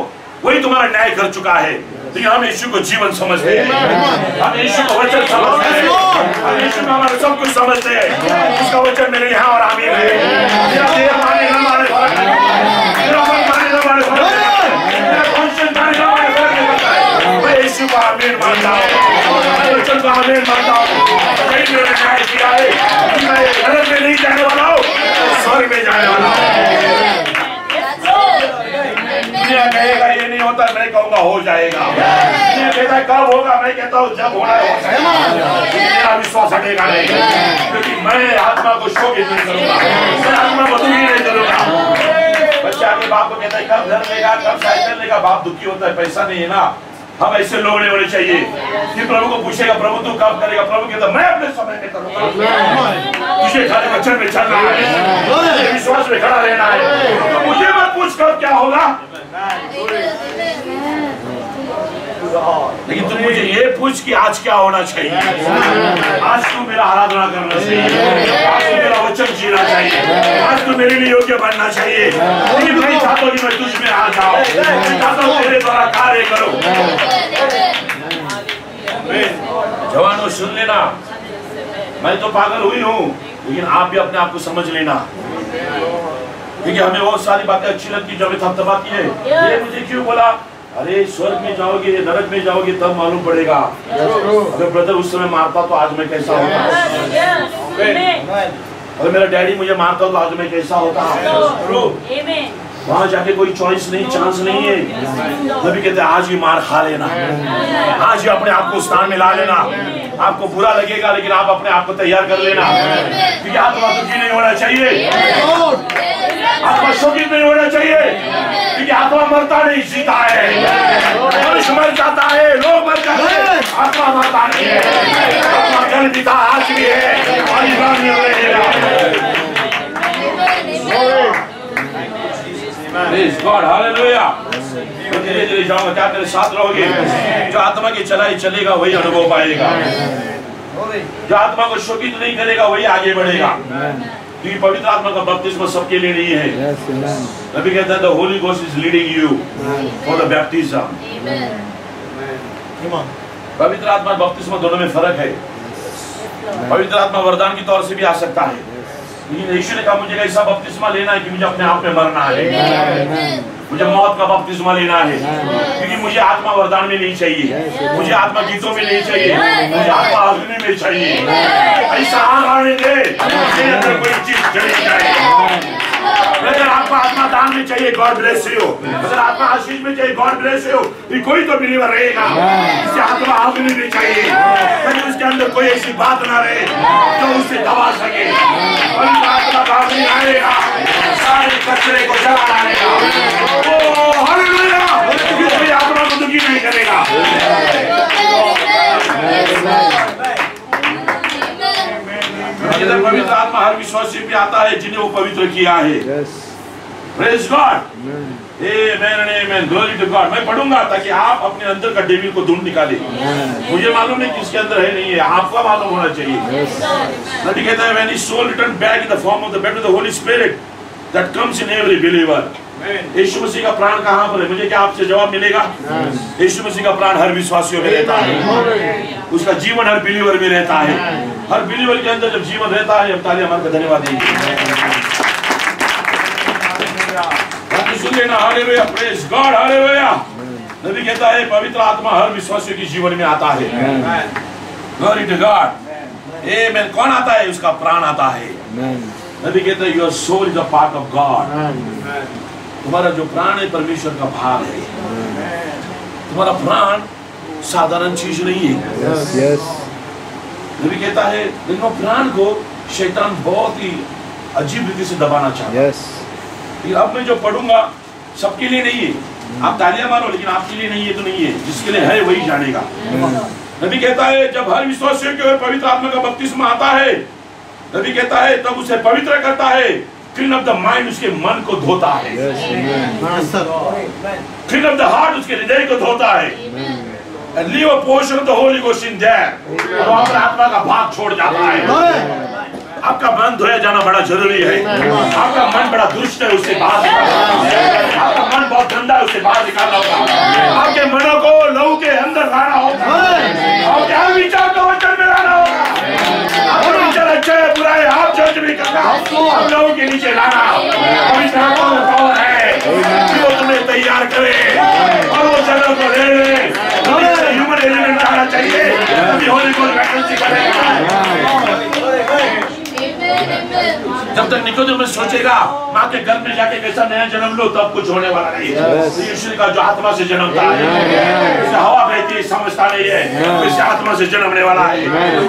वही तुम्हारा न्याय कर चुका है। तो हम यीशु को जीवन समझते हैं, हम यीशु को वचन समझते हैं, हम यीशु को हमारा सब कुछ समझते हैं। उसका वचन मेरे यहाँ और आमीन है। मेरा देह माने ना माने फर्क नहीं पड़ता है, मेरा मन माने ना माने फर्क नहीं पड़ता है, मेरा कॉन्शियस माने ना माने फर्क नहीं पड़ता है। मैं यीशु को आमीन मानता हूँ, मैं वचन को आमीन मानता हूँ। कहीं मेरे न्याय किया है, मैं नरक में नहीं जाने वाला हूँ, स्वर्ग में जाने वाला हूँ। होता है, मैं कहूँगा हो जाएगा। ये कहता है कब होगा, मैं कहता हूँ जब होना है हो जाएगा। मेरा विश्वास हटेगा नहीं, क्योंकि मैं आत्मा को शोकित नहीं करूँगा, मैं आत्मा को दुखी नहीं करूँगा। बच्चा के बाप को कहता है कब घर लेगा, कब साइकिल लेगा, बाप दुखी होता है, पैसा नहीं है ना। हम ऐसे लोग नहीं होने चाहिए कि प्रभु को पूछेगा प्रभु तू कब करेगा, प्रभु कहता मैं अपने समय में करूँगा। तुझे खाली वचन में चलना है, तुझे विश्वास में खड़ा रहना है, तो मुझे मत पूछ कब क्या होगा, लेकिन तुम मुझे ये पूछ कि आज क्या होना चाहिए। आज तू मेरा आराधना करना चाहिए, आज तू मेरा वचन जीना चाहिए, आज तू मेरे लिए योग्य बनना चाहिए। लेकिन मैं चाहता हूँ कि मैं तुझ में आ जाऊँ, मैं चाहता हूँ तेरे द्वारा कार्य करूँ। जवानों सुन लेना, मैं तो पागल हुई हूँ, लेकिन आप भी अपने आप को समझ लेना, क्योंकि हमें बहुत सारी बातें अच्छी लगती जो हमें थपथपाती है। ये मुझे क्यों बोला, अरे स्वर्ग में जाओगे नरक में जाओगे तब मालूम पड़ेगा। अगर ब्रदर उस समय मारता तो आज मैं कैसा होता, अगर मेरा डैडी मुझे मारता तो आज मैं कैसा होता। वहां जाके कोई चॉइस नहीं, चांस नहीं है। नबी कहते आज ही मार खा लेना, आज ही अपने आप को स्थान में ला लेना। आपको बुरा लगेगा लेकिन आप अपने आप को तैयार कर लेना, क्योंकि आत्मा दुखी नहीं होना चाहिए, आत्मा शोकित नहीं होना चाहिए, क्योंकि आत्मा मरता नहीं जीता है। मनुष्य मर जाता है, लोग मर जाते हैं, आत्मा मरता नहीं है। आत्मा कल भी था, आज भी है और इब्राहिम में रहेगा। Praise God, hallelujah। धीरे धीरे जाऊंगा, क्या तेरे साथ रहोगे। जो आत्मा की चलाई चलेगा वही अनुभव पाएगा, जो आत्मा को शोकित नहीं करेगा वही आगे बढ़ेगा, क्योंकि पवित्र आत्मा का बपतिस्मा सबके लिए नहीं है। नबी कहता है the Holy Ghost is leading you for the baptism। पवित्र आत्मा बपतिस्मा दोनों में फर्क है। पवित्र आत्मा वरदान की तौर से भी आ सकता है, लेकिन यीशु ने कहा मुझे ऐसा बपतिस्मा लेना है कि मुझे अपने आप में मरना है, मुझे मौत का बपतिस्मा लेना है, क्योंकि मुझे आत्मा वरदान में नहीं चाहिए, मुझे आत्मा गीतों में नहीं चाहिए, मुझे आत्मा अग्नि में चाहिए। ऐसा आने दे मेरे अंदर कोई चीज जड़ी जाए। अगर आपको आत्मा दान में चाहिए, गॉड ब्लेस यू। अगर आत्मा आशीष में चाहिए, गॉड ब्लेस यू। कोई तो बिलीवर रहेगा जिसे आत्मा अग्नि में चाहिए, लेकिन उसके अंदर कोई ऐसी बात ना रहे जो उसे दबा सके। और आत्मा का अग्नि आएगा, सारे कचरे को जला डालेगा। ओ हालेलुया, कोई आत्मा को दुखी नहीं करेगा। पवित्र आत्मा हर विश्वासी पे आता है जिन्हें वो पवित्र किया है। Praise God, Amen and Amen, glory to God। मैं पढ़ूंगा ताकि आप अपने अंदर का डेविल को ढूंढ निकालें। मुझे मालूम नहीं किसके अंदर है, नहीं है, आपका मालूम होना चाहिए। नबी कहता है when his soul returned back in the form of the bed of the Holy Spirit that comes in every believer। यीशु मसीह का प्राण कहाँ पर है? मुझे क्या आपसे जवाब मिलेगा? यीशु मसीह का प्राण हर विश्वासियों में रहता है, उसका जीवन हर बिलीवर में रहता है। हर बिलीवर के अंदर जब जीवन रहता है, हम तालियां मारकर धन्यवाद देंगे। सुन लेना, हालेलुया, प्रेज गॉड, हालेलुया। नबी कहता है पवित्र आत्मा हर विश्वासियों के जीवन में आता है। ग्लोरी टू गॉड, आमेन। कौन आता है? उसका प्राण आता है। नबी कहता है your soul is a part of God. तुम्हारा जो प्राण है परमेश्वर का भाग है। तुम्हारा प्राण साधारण चीज नहीं है। नबी कहता है लेकिन प्राण को शैतान बहुत ही अजीब रीति से दबाना चाहता है। लेकिन अब मैं जो पढ़ूंगा सबके लिए नहीं है। आप तालियां मारो, लेकिन आपके लिए नहीं है तो नहीं है, जिसके लिए है वही जानेगा। नबी कहता है जब हर विश्वासियों के पवित्र आत्मा का बपतिस्मा आता है, नबी कहता है तब उसे पवित्र करता है। क्लीन ऑफ द माइंड, उसके मन को धोता है। क्लीन ऑफ द हार्ट, उसके हृदय को धोता है। And leave a portion of the Holy Ghost in there। और वहाँ पर आत्मा का भाग छोड़ जाता है। आपका मन धोया जाना बड़ा जरूरी है। आपका मन बड़ा दुष्ट है, उससे बाहर निकालना। आपका मन बहुत गंदा है, उससे बाहर निकालना होगा। आपके मनों को लहू के अंदर लाना होगा। आपके हर विचार को वचन में लाना होगा। आपका विचार अच्छा है बुरा है, आप जज भी करना, आप लहू के नीचे लाना। पवित्र आत्मा में पावर है कि वो तुम्हें तैयार करे और वो जगह को ले ले। ह्यूमन एलिमेंट आना चाहिए, तभी होली को वैकेंसी करेगा। जब तक निकोदेमुस सोचेगा माँ के घर में जाके कैसा नया जन्म लो, तब कुछ होने वाला नहीं है। यीशु का जो आत्मा से जन्मता है, जैसे हवा बहती है समझता नहीं है, वैसे आत्मा से जन्मने वाला है।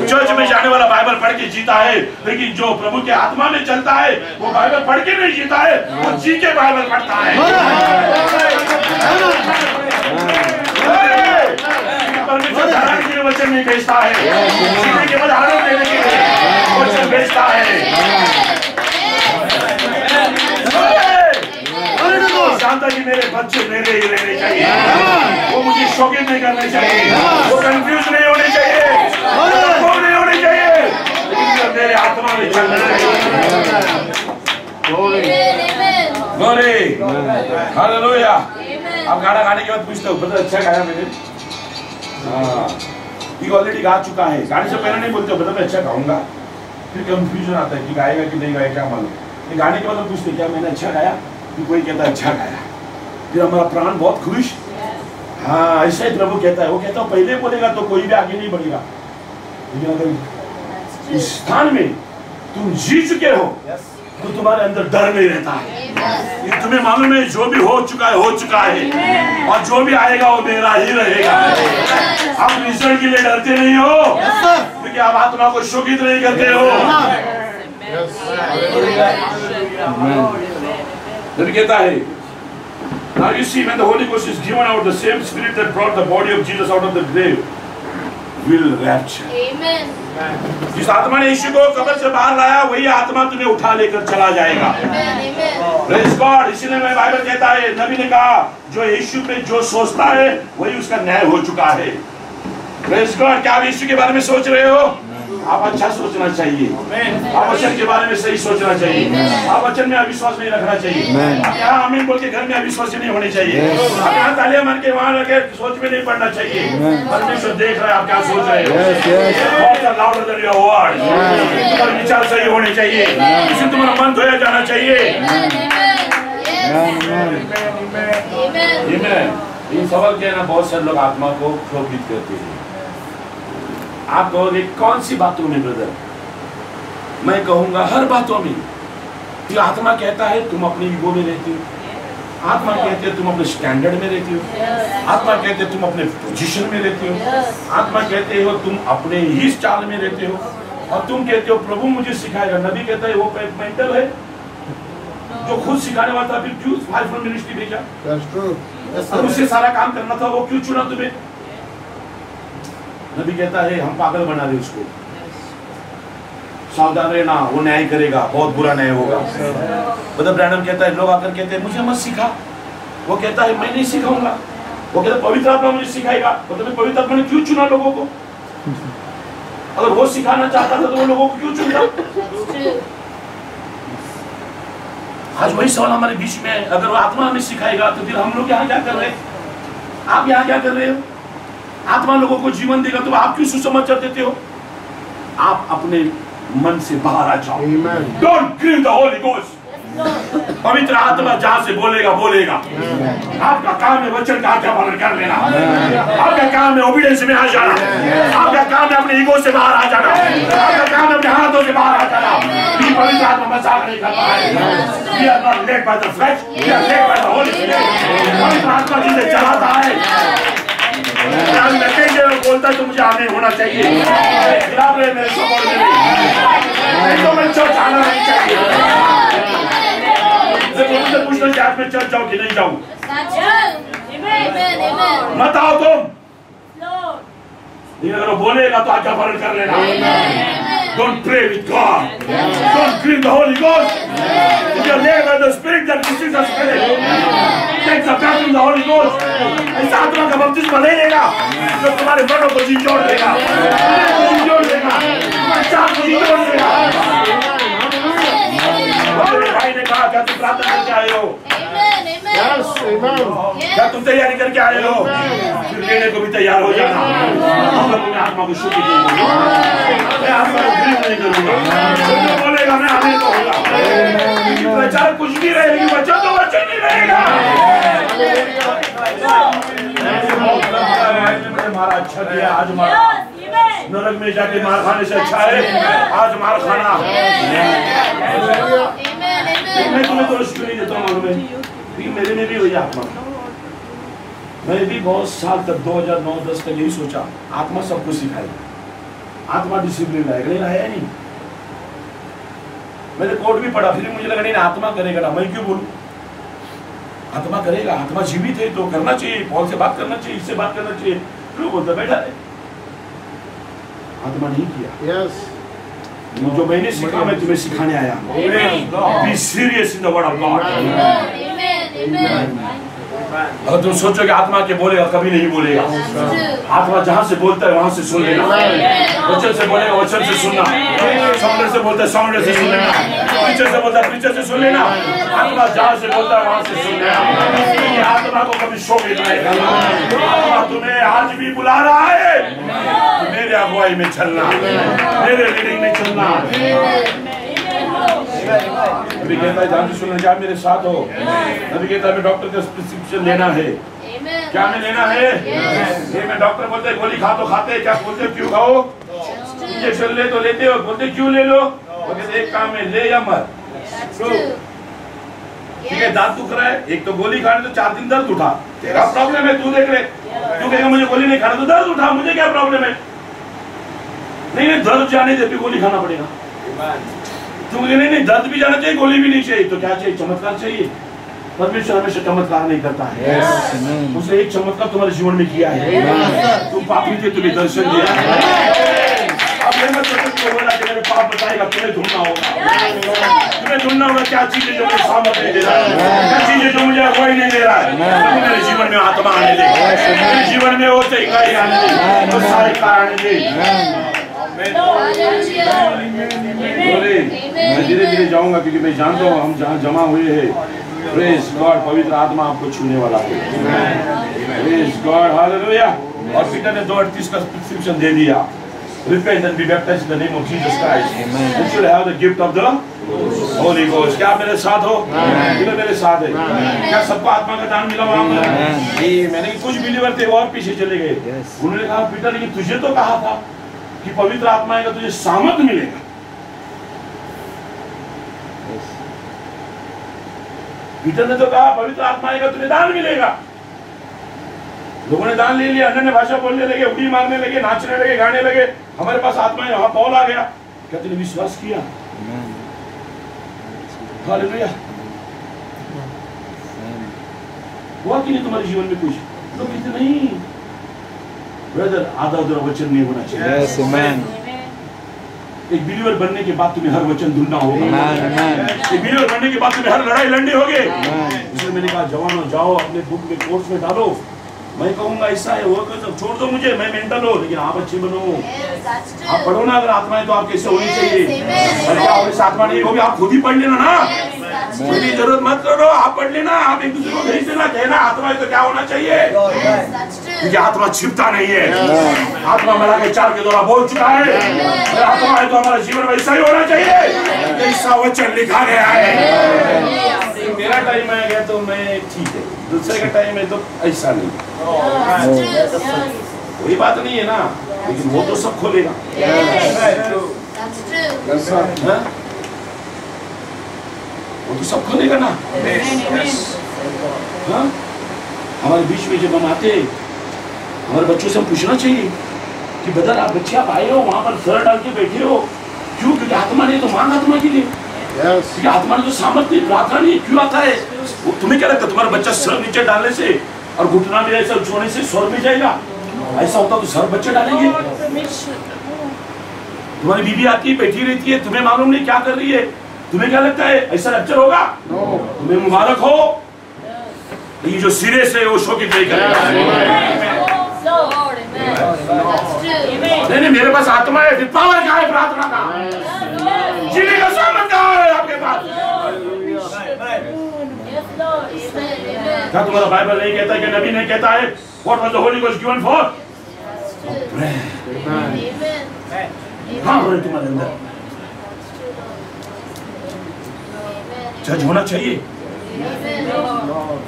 चर्च में जाने वाला बाइबल पढ़ के जीता है, लेकिन जो प्रभु के आत्मा में चलता है वो बाइबल पढ़ के नहीं जीता है, वो जी के बाइबल पढ़ता है। परमेश्वर धारण के लिए वचन नहीं भेजता है, जीने के बाद आनंद देने के लिए वचन भेजता है। जानता कि मेरे बच्चे मेरे ही रहने चाहिए, वो मुझे शौकीन नहीं करने चाहिए, वो कंफ्यूज नहीं होने चाहिए, वो नहीं होने चाहिए, लेकिन मेरे आत्मा में चलना चाहिए। हालेलुया। अब गाना गाने के बाद पूछता हूँ, पता अच्छा गाया मैंने? हाँ, ये ऑलरेडी गा चुका है। गाने से पहले नहीं बोलते पता मैं अच्छा गाऊंगा, फिर कंफ्यूजन आता है कि गाएगा कि नहीं गाएगा, क्या मालूम। गाने के बाद पूछते क्या मैंने अच्छा गाया, कोई कहता अच्छा गाया, फिर हमारा प्राण बहुत खुश। हाँ, ऐसा ही प्रभु कहता है। वो कहता है पहले बोलेगा तो कोई भी आगे नहीं बढ़ेगा, लेकिन अगर इस स्थान में तुम जी चुके हो तो तुम्हारे अंदर डर नहीं रहता है। ये तुम्हें मालूम है जो भी हो चुका है, और जो भी आएगा वो मेरा ही रहेगा। आप रिजल्ट के लिए डरते नहीं हो, क्योंकि आप आत्मा को शोकित नहीं करते हो। कहता है, now you see when the Holy Ghost is given out, the same Spirit that brought the body of Jesus out of the grave will rapture. Amen. जिस आत्मा ने यीशु को कब्र से बाहर लाया, वही आत्मा तुम्हें उठा लेकर चला जाएगा। Praise God। इसीलिए मैं बाइबल कहता है, नबी ने कहा जो यीशु पे जो सोचता है वही उसका न्याय हो चुका है। Praise God। क्या आप यीशु के बारे में सोच रहे हो? आप अच्छा सोचना चाहिए, आप वचन के बारे में सही सोचना चाहिए, आप वचन में अविश्वास नहीं रखना चाहिए। आप यहाँ आमीन बोल के घर में अविश्वास नहीं होने चाहिए, आप यहाँ तालियां मार के वहाँ रखे सोच में नहीं पड़ना चाहिए। परमेश्वर देख रहा है आप क्या सोच रहे हो। Louder than your word. तुम्हारे विचार सही होने चाहिए, इससे तुम्हारा मन धोया जाना चाहिए। ये सवाल क्या है ना, बहुत सारे लोग आत्मा को शोकित करते हैं। आप कहोगे कौन सी बातों में ब्रदर? मैं कहूंगा हर बातों में। कि आत्मा कहता है तुम अपनी ईगो में रहती हो, आत्मा कहते है तुम अपने स्टैंडर्ड में रहती हो, आत्मा कहते तुम अपने पोजीशन में रहती हो, आत्मा कहते हो तुम अपने ही चाल में रहते हो, और तुम कहते हो प्रभु मुझे सिखाएगा। नबी कहता है वो मेंटल है जो खुद सिखाने वाला था, फिर क्यों फाइव मिनिस्ट्री भेजा? उससे सारा काम करना था, वो क्यों चुना तुम्हें? नबी कहता है हम पागल बना रहे उसको, सावधान रहना, वो न्याय करेगा, बहुत बुरा न्याय होगा। मतलब ब्रैनम कहता है लोग आकर कहते हैं मुझे मत सिखा, वो कहता है मैं नहीं सिखाऊंगा, वो कहता है पवित्र आत्मा मुझे सिखाएगा। मतलब पवित्र आत्मा ने क्यों चुना लोगों को? अगर वो सिखाना चाहता था तो वो लोगों को क्यों चुनता? आज वही सवाल हमारे बीच में है। अगर वो आत्मा हमें सिखाएगा तो फिर हम लोग यहाँ क्या कर रहे हैं? आप यहाँ क्या कर रहे हो? आत्मा लोगों को जीवन देगा तो आप क्यों सुसमाचार देते हो? आप अपने मन से बाहर आ जाओ। Don't grieve the Holy Ghost। पवित्र आत्मा जहाँ से बोलेगा बोलेगा। आपका काम है वचन का आज्ञा पालन कर लेना, आपका काम है ओबीडियंस में आ जाना, आपका काम है अपने ईगो से बाहर आ जाना, आपका काम है अपने हाथों से बाहर आ जाना। पवित्र आत्मा मजाक नहीं करता है। We are not led by the flesh, we are led by the Holy Spirit। पवित्र आत्मा जिसे चलाता है, बोलता है तो मुझे आमीन होना चाहिए। खिलाफ रहे मेरे सपोर्ट में नहीं, तो मैं चर्च आना नहीं चाहिए। मुझसे पूछना कि आप में चर्च जाऊँ कि नहीं जाऊँ? मत आओ तुम, लेकिन अगर वो बोलेगा तो आज्ञा पालन कर लेना। Don't pray with God. Don't grieve the Holy Ghost. If you're led by the Spirit, then this is the Spirit. Take the baptism of the Holy Ghost. इस आत्मा का बपतिस्मा ले लेगा जो तुम्हारे मनों को झिझोड़ देगा, झिझोड़ देगा, चार को झिझोड़ देगा। मेरे भाई ने कहा क्या तुम प्रार्थना करके आए हो? क्या तुम तैयारी करके आए हो? फिर लेने को भी तैयार हो जाना। मैं आत्मा को शुद्ध करूंगा, मैं आत्मा को ग्रीव नहीं करूंगा। बोलेगा मैं आने को होगा, प्रचार कुछ भी रहेगी, बच्चा तो बच्चे नहीं रहेगा। हमारा अच्छा किया आज नरक में जाके मार खाने से अच्छा है आज मार खाना। मैं तुम्हें तो रिस्क नहीं देता हूँ, मेरे में भी हुई आत्मा। मैंने भी बहुत साल तक 2009-10 तक यही सोचा आत्मा सबको सिखाएगा, आत्मा डिसिप्लिन लाएगा, नहीं लाया नहीं। मैंने कोर्ट भी पढ़ा, फिर मुझे लगा नहीं आत्मा करेगा ना, मैं क्यों बोलूं? आत्मा करेगा, आत्मा जीवित है तो करना चाहिए, पॉल से बात करना चाहिए, इससे बात करना चाहिए, क्यों बोलता बैठा है। आत्मा नहीं किया। Yes. जो मैंने सीखा मैं तुम्हें सिखाने आया हूं। Be serious in the word of God. अगर तुम सोचो कि आत्मा के बोलेगा कभी नहीं बोलेगा। आत्मा जहाँ से बोलता है वहाँ से सुन लेना, वचन से बोलेगा वचन से सुनना, समुद्र से बोलता है समुद्र से सुन लेना, प्रीचर से बोलता है प्रीचर से सुन लेना। आत्मा जहाँ से बोलता है वहाँ से सुन लेना। आत्मा को कभी शो नहीं रहेगा। आत्मा तुम्हें आज भी बुला रहा है, मेरे अगुवाई में चलना, मेरे लीडिंग में चलना। अभी कहता है ध्यान से सुनना, क्या मेरे साथ हो? अभी कहता है डॉक्टर का प्रिस्क्रिप्शन लेना है, क्या में लेना है? ये मैं डॉक्टर बोलते हैं गोली खा तो खाते, क्या बोलते क्यों खाओ? इंजेक्शन ले तो लेते हो, बोलते क्यों ले लो? वो कहते एक काम है ले या मर। ठीक है, दांत दुख रहा है, एक तो गोली खाने तो 4 दिन दर्द उठा, तेरा प्रॉब्लम है, तू देख ले। तू कहेगा मुझे गोली नहीं खाना तो दर्द उठा, मुझे क्या प्रॉब्लम है? नहीं दर्द जाने दे, गोली खाना पड़ेगा। तुम नहीं दर्द भी जाना चाहिए, गोली भी नहीं चाहिए, तो क्या चाहिए? चमत्कार चाहिए। परमेश्वर हमेशा चमत्कार नहीं करता है। उसने एक चमत्कार तुम्हारे जीवन में किया है, तुम पापी थे, तुम्हें दर्शन दिया। अब मैं बोला कि मेरे पाप बताएगा, तुम्हें ढूंढना होगा, तुम्हें ढूंढना होगा क्या चीजें जो मुझे सामर्थ नहीं दे रहा है, क्या चीजें जो मुझे अगुवाई नहीं दे रहा है। तो मेरे जीवन में आत्मा आने दे, मेरे जीवन में वो तरीकाई आने दे, वो सारे कारण दे। मैं धीरे धीरे जाऊंगा क्योंकि मैं जानता हूँ हम जहाँ जमा हुए हैं, प्रेज गॉड, पवित्र आत्मा आपको छूने वाला है। Praise God, hallelujah. और पीटर ने 2:38 का प्रिस्क्रिप्शन दे दिया, repent and be baptized in the name of Jesus Christ and should have the gift of the Holy Ghost। क्या मेरे साथ हो? मेरे साथ है। क्या सबको आत्मा का दान मिला वहाँ पर? मैंने कुछ बिलीवर थे और पीछे चले गए। उन्होंने कहा पीटर लेकिन तुझे तो कहा था कि पवित्र आत्मा आएगा तुझे सामर्थ मिलेगा। पीटर ने तो कहा पवित्र आत्मा आएगा तुझे दान मिलेगा। लोगों ने दान ले लिया, अन्य भाषा बोलने लगे, उड़ी मारने लगे, नाचने लगे, गाने लगे, हमारे पास आत्मा है, वहां पौल आ गया। क्या तुमने विश्वास किया? हालेलुया। हुआ कि नहीं तुम्हारे जीवन में कुछ? लोग कहते नहीं ब्रदर, आधा उधर वचन नहीं होना चाहिए। एक बिलीवर बनने के बाद तुम्हें हर वचन ढूंढना होगा। एक बिलीवर बनने के बाद तुम्हें हर लड़ाई लड़नी होगी। इसलिए मैंने कहा जवानों जाओ अपने बुक में कोर्स में डालो। मैं कहूंगा ऐसा है वो सब छोड़ दो मुझे, मैं मेंटल हो, लेकिन आप अच्छे बनो। आप पढ़ो ना, अगर आत्माएं तो आप कैसे होनी चाहिए। आत्मा नहीं होगी आप खुद ही पढ़ लेना ना, मेरी जरूरत मत करो, आप पढ़ लेना, आप एक दूसरे को भेज देना, कहना आत्मा तो क्या होना चाहिए, क्योंकि आत्मा छिपता नहीं है। आत्मा मिला के 4 के द्वारा बोल चुका है, आत्मा है तो हमारा जीवन वैसा ही होना चाहिए, ऐसा वचन लिखा गया है। मेरा टाइम आ गया तो मैं ठीक है, दूसरे का टाइम है तो ऐसा नहीं। कोई बात नहीं है ना, लेकिन वो तो सब खोलेगा। वो तो सब खोलेगा ना। हमारे बीच में जब हम आते, हमारे बच्चों से हम पूछना चाहिए कि ब्रदर आप बच्चे आप आए हो, वहां पर सर डाल के बैठे हो क्यों? क्योंकि आत्मा नहीं तो मांग आत्मा के लिए। क्योंकि आत्मा ने तो सामर्थ्य प्रार्थना नहीं क्यों आता है? वो तुम्हें क्या लगता है तुम्हारा बच्चा सर नीचे डालने से और घुटना में ऐसा छोड़ने से स्वर में जाएगा? ऐसा होता तो सर बच्चे डालेंगे। तुम्हारी बीबी आती है बैठी रहती है, तुम्हें मालूम नहीं क्या कर रही है, तुम्हें क्या लगता है ऐसा रैप्चर होगा? तुम्हें मुबारक हो, ये जो सिरे से वो शो की तय करेगा। नहीं मेरे पास आत्मा है, फिर पावर क्या है प्रार्थना का, जीने का सामर्थ क्या है आपके पास? क्या तुम्हारा बाइबल नहीं कहता कि नबी नहीं कहता है what was the Holi ghost given for? हाँ तुम्हारे अंदर जज होना चाहिए,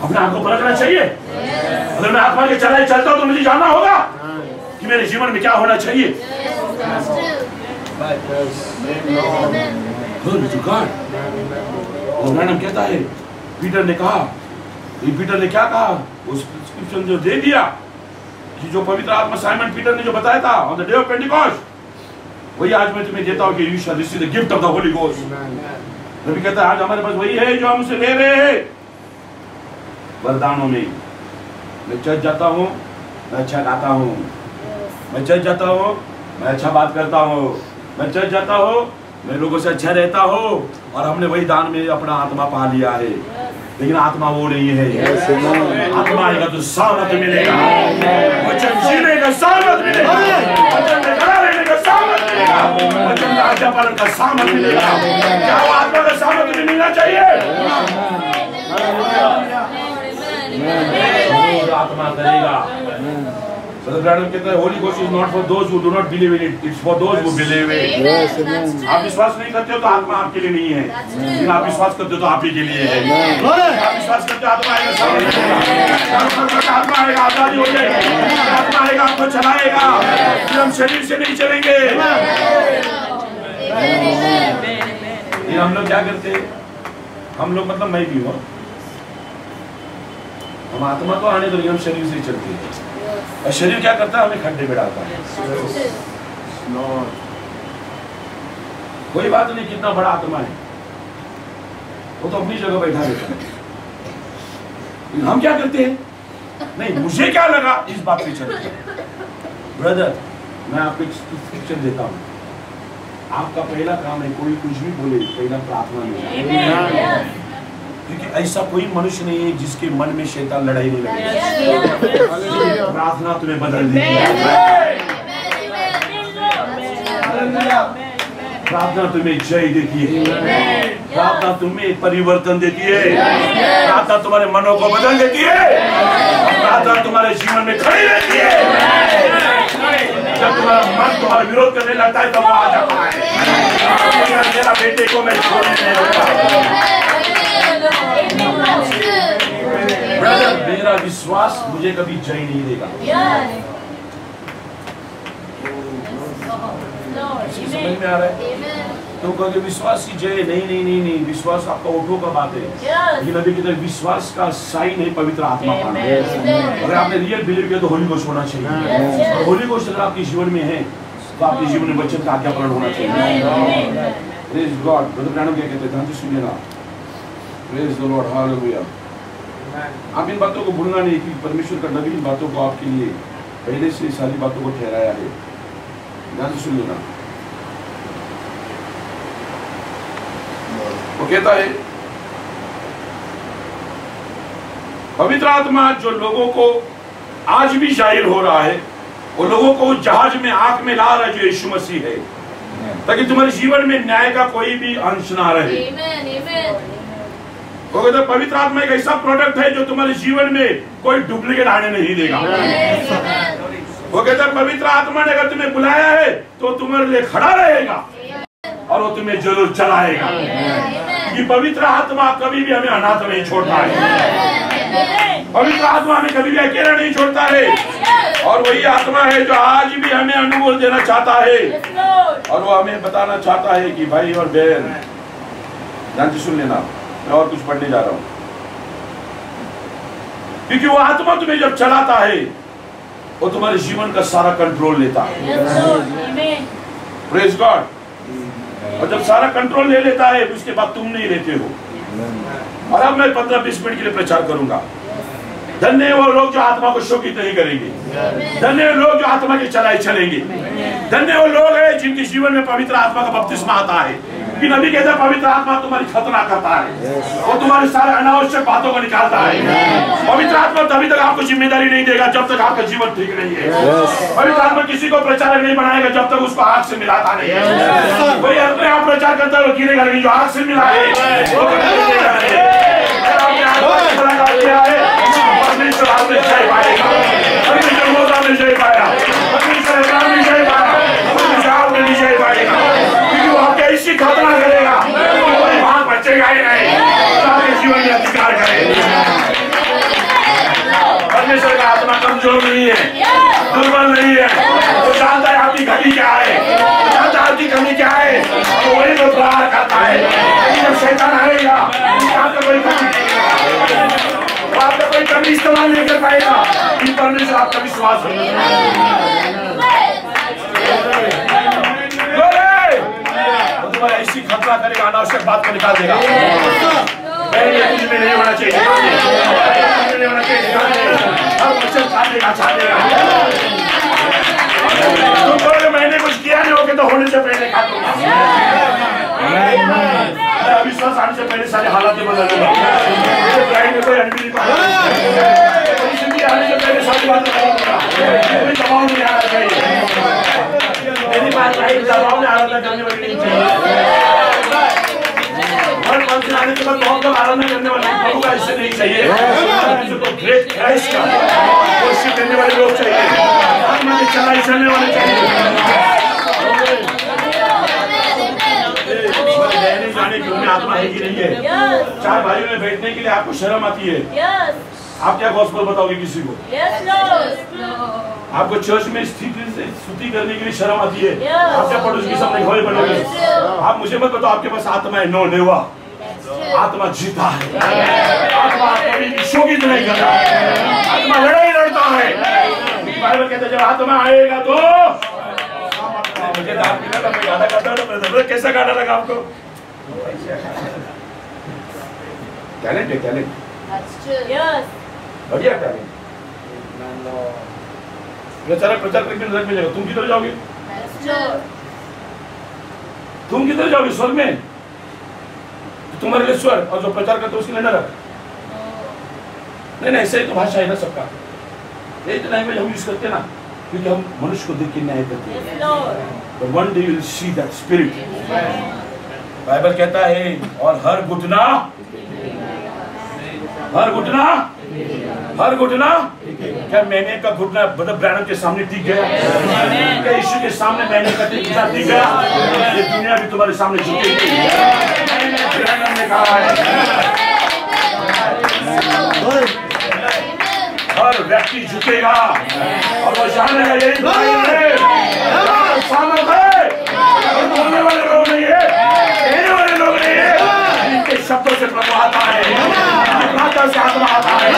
अपने आप को परखना चाहिए। अगर मैं आत्मा के चलाए चलता हूं तो मुझे जानना होगा कि मेरे जीवन में क्या होना चाहिए। Glory to God. और मैडम कहता है पीटर ने कहा, पीटर ने क्या कहा, उस प्रिस्क्रिप्शन जो दे दिया कि जो पवित्र आत्मा साइमन पीटर ने जो बताया था on the day of Pentecost, वही आज मैं तुम्हें देता हूं कि you shall receive the gift of the holy ghost. नबी कहता है आज हमारे पास वही है जो हम उसे ले रहे हैं वरदानों में। मैं चर्च जाता हूँ, मैं अच्छा गाता हूँ, मैं चर्च जाता हूँ, मैं अच्छा बात करता हूँ, मैं चर्च जाता हूँ, मैं लोगों से अच्छा रहता हूँ, और हमने वही दान में अपना आत्मा पा लिया है। लेकिन आत्मा वो नहीं है। आत्मा आएगा तो सामर्थ मिलेगा, वचन जीने का सामर्थ मिलेगा, वचन में खड़ा रहने का सामर्थ मिलेगा, वचन का आज्ञा पालन का सामर्थ मिलेगा। क्या वो आत्मा का सामर्थ मिलना चाहिए? आत्मा करेगा। Brother Branham कहता है Holy Ghost is not for those who do not believe in it, it's for those who believe it. आप विश्वास नहीं करते हो तो आत्मा आपके लिए नहीं है, लेकिन आप विश्वास करते हो तो आप ही के लिए है। आप विश्वास करते हो आत्मा आएगा, आत्मा आएगा, आजादी हो जाएगी, आत्मा आएगा, आपको चलाएगा, फिर हम शरीर से नहीं चलेंगे। हम लोग क्या करते हैं? हम लोग मतलब मैं भी हूँ, हम आत्मा तो आने तो नहीं, हम शरीर से चलते हैं, और शरीर क्या करता है? हमें खड्डे में डालता है। कोई बात नहीं कितना बड़ा आत्मा है, वो तो अपनी जगह बैठा रहता है। हम क्या करते हैं? नहीं मुझे क्या लगा, इस बात पे चलते हैं। ब्रदर मैं आपको एक स्क्रिप्चर देता हूँ, आपका पहला काम है कोई कुछ भी बोले पहला प्रार्थना में, क्योंकि ऐसा कोई मनुष्य नहीं है जिसके मन में शैतान लड़ाई नहीं लगे। प्रार्थना तुम्हें बदल देगी, प्रार्थना तुम्हें जय देती है, प्रार्थना तुम्हें परिवर्तन देती है, प्रार्थना तुम्हारे मनों को बदल देती है, प्रार्थना तुम्हारे जीवन में खड़ी रहती है। जब तुम्हारा मन तुम्हारा विरोध करने लगता है तब वो आ जाता है, मेरा बेटे को मैं छोड़ने नहीं दूंगा। ब्रदर मेरा विश्वास मुझे कभी जय नहीं देगा। समझ में आ रहा है? तो कहोगे विश्वास की जय नहीं, विश्वास आपका ओठों का बात है, लेकिन अभी किधर विश्वास का साइन है पवित्र आत्मा पाना। अगर आपने रियल बिलीव किया तो होली घोस्ट होना चाहिए, और होली घोस्ट अगर आपके जीवन में है तो आपके जीवन में वचन का आज्ञा पालन होना चाहिए। Praise God. ब्रदर ब्रैनम क्या कहते हैं? ध्यान से सुनिए ना। Praise the Lord, hallelujah. आप इन बातों को भूलना नहीं कि परमेश्वर का नबी इन बातों को आपके लिए पहले से सारी बातों को ठहराया है। ध्यान से सुन लेना। वो कहता है पवित्र आत्मा जो लोगों को आज भी जाहिर हो रहा है, वो लोगों को जहाज में आंख में ला रहा है जो यीशु मसीह है, ताकि तुम्हारे जीवन में न्याय का कोई भी अंश ना रहे। वो कहता है पवित्र आत्मा एक ऐसा प्रोडक्ट है जो तुम्हारे जीवन में कोई डुप्लीकेट आने नहीं देगा। वो कहता है पवित्र आत्मा ने अगर तुम्हें बुलाया है तो तुम्हारे लिए खड़ा रहेगा और वो तुम्हें जरूर चलाएगा, कि पवित्र आत्मा कभी भी हमें अनाथ नहीं छोड़ता है, पवित्र आत्मा हमें कभी भी अकेला नहीं छोड़ता है, और वही आत्मा है जो आज भी हमें अनुभव देना चाहता है, और वो हमें बताना चाहता है कि भाई और बहन ध्यान से सुन लेना, मैं और कुछ पढ़ने जा रहा हूं, क्योंकि वो आत्मा तुम्हें जब चलाता है वो तुम्हारे जीवन का सारा कंट्रोल लेता है। Praise God. और जब सारा कंट्रोल ले लेता है उसके बाद तुम नहीं रहते हो। और अब मैं 15-20 मिनट के लिए प्रचार करूंगा। धन्य वो लोग जो आत्मा को शोकित नहीं करेंगे, धन्य वो लोग जो आत्मा की चलाई चलेंगे, धन्य वो लोग हैं जिनके जीवन में पवित्र आत्मा का बपतिस्मा आता है। कि नबी कहता है पवित्र आत्मा तुम्हारी खतना करता है, वो तुम्हारे सारे अनावश्यक बातों को निकालता है। पवित्र आत्मा तभी तक आपको जिम्मेदारी नहीं देगा जब तक आपका जीवन ठीक नहीं है। पवित्र आत्मा किसी को प्रचारक नहीं बनाएगा जब तक उसको आग से मिलाता नहीं है। कोई अपने आप प्रचार करता है वो गिरेगा, लेकिन जो आग से मिला है वो परमेश्वर आपने जय पाएगा, परमेश्वर मोसा ने जय पाया, परमेश्वर ने जय पाया, परमेश्वर आपने जय पाएगा, क्योंकि वो आपके ऐसी खतना करेगा कोई भाग बचेगा ही नहीं, आपके जीवन में अधिकार करेगा। परमेश्वर का आत्मा कमजोर नहीं है, दुर्बल नहीं है, वो जानता है आपकी घड़ी क्या है, बदला नहीं कर पाएगा। ये परमेश्वर आपका विश्वास है। वो तुम्हारा ऐसी खतरा करेगा, अनावश्यक बात को निकाल देगा। तुझ में नहीं होना चाहिए, नहीं होना चाहिए, हर वचन छाड़ देगा। तुम बोलोगे मैंने कुछ किया नहीं होगा तो होने से पहले खा दूंगा। अविश्वास आने से पहले सारे हालात बदल दूंगा। कोई अनबीली आने से पहले सारी बातें बदल दूंगा। कोई दबाव नहीं आना चाहिए। मेरी बात नहीं, दबाव में आराधना करने वाली नहीं चाहिए। हर फंक्शन आने के बाद बहुत लोग आराधना करने वाले प्रभु का इससे नहीं चाहिए। तो ग्रेट क्राइस्ट का वर्शिप करने वाले लोग चाहिए। आत्मा की चलाई चलने वाले चाहिए। जाने की उनमें आत्मा है कि नहीं है। चार भाइयों में बैठने के लिए आपको शर्म आती है। आप क्या गॉस्पेल बताओगे किसी को? आपको चर्च में स्तुति करने के लिए शर्म आती है। आप क्या पड़ोस के सामने घोड़े बनोगे? आप मुझे मत बताओ आपके पास आत्मा है। नो नेवा, आत्मा जीता है। आत्मा कभी शोकित नहीं करता। आत्मा लड़ाई लड़ता है। बाइबल कहता है जब आत्मा आएगा तो मुझे गाना करता है। कैसा गाना लगा आपको? टैलेंट है, टैलेंट बढ़िया टैलेंट। प्रचार करके नजर में जाओ। तुम किधर जाओगे? तुम किधर जाओगे? स्वर्ग में। तुम्हारे लिए स्वर्ग और जो प्रचार करते उसके लिए नरक। नहीं, ऐसे ही तो भाषा है ना सबका। यही तो लैंग्वेज हम यूज करते ना, क्योंकि हम मनुष्य को देख के न्याय करते हैं। But one day you will see that spirit. Bible कहता है और हर घुटना क्या मैंने का घुटना ब्रदर ब्रैनम के सामने टिक गया? क्या यीशु के सामने मैंने का घुटना टिक गया? ये दुनिया भी तुम्हारे सामने झुकेगी। ब्रैनम ने कहा है हर व्यक्ति झुकेगा और वो जानेगा यही सामर्थ है। बोलने वाले लोग नहीं है, कहने वाले लोग नहीं है। इनके शब्दों से प्रभु आता है, प्रार्थना से आत्मा आता है,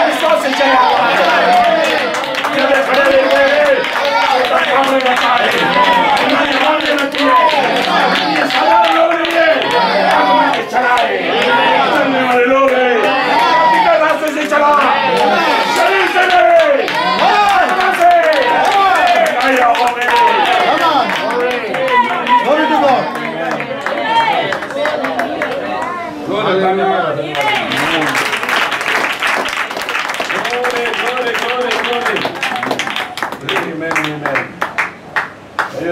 विश्वास से जय आता है। खड़े रहे सामने रहता है, हमारी आवाज़ रहती है। साधारण लोग नहीं है, आत्मा से चलाए चलने वाले लोग हैं। रास्ते से चला, शरीर से नहीं, आत्मा से आया हो गए। Glory to God.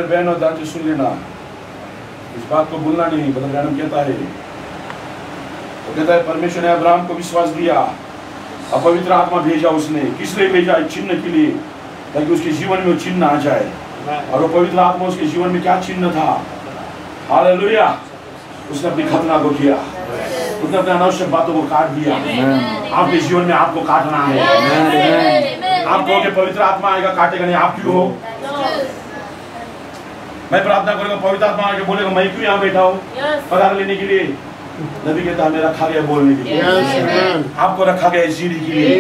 बहनों ध्यान से सुन लेना, इस बात को भूलना नहीं। ब्रदर ब्रैनम कहता है, वो कहता है परमेश्वर ने अब्राहम को विश्वास दिया, अपवित्र आत्मा भेजा उसने। किस लिए भेजा? चिन्ह के लिए, ताकि उसके जीवन में वो चिन्ह आ जाए। और वो पवित्र आत्मा उसके जीवन में क्या चिन्ह था? हालेलुया। उसने अपनी खतना को किया, उसने अपने अनावश्यक बातों को काट दिया। आपके जीवन में आपको काटना है। आप कहोगे पवित्र आत्मा आएगा काटेगा नहीं, आप क्यों हो? मैं प्रार्थना करूंगा पवित्र आत्मा आके बोलेगा मैं क्यों यहाँ बैठा हूँ? पगार लेने के लिए? नबी कहता हमें रखा गया बोलने के लिए, आपको रखा गया जीने के लिए।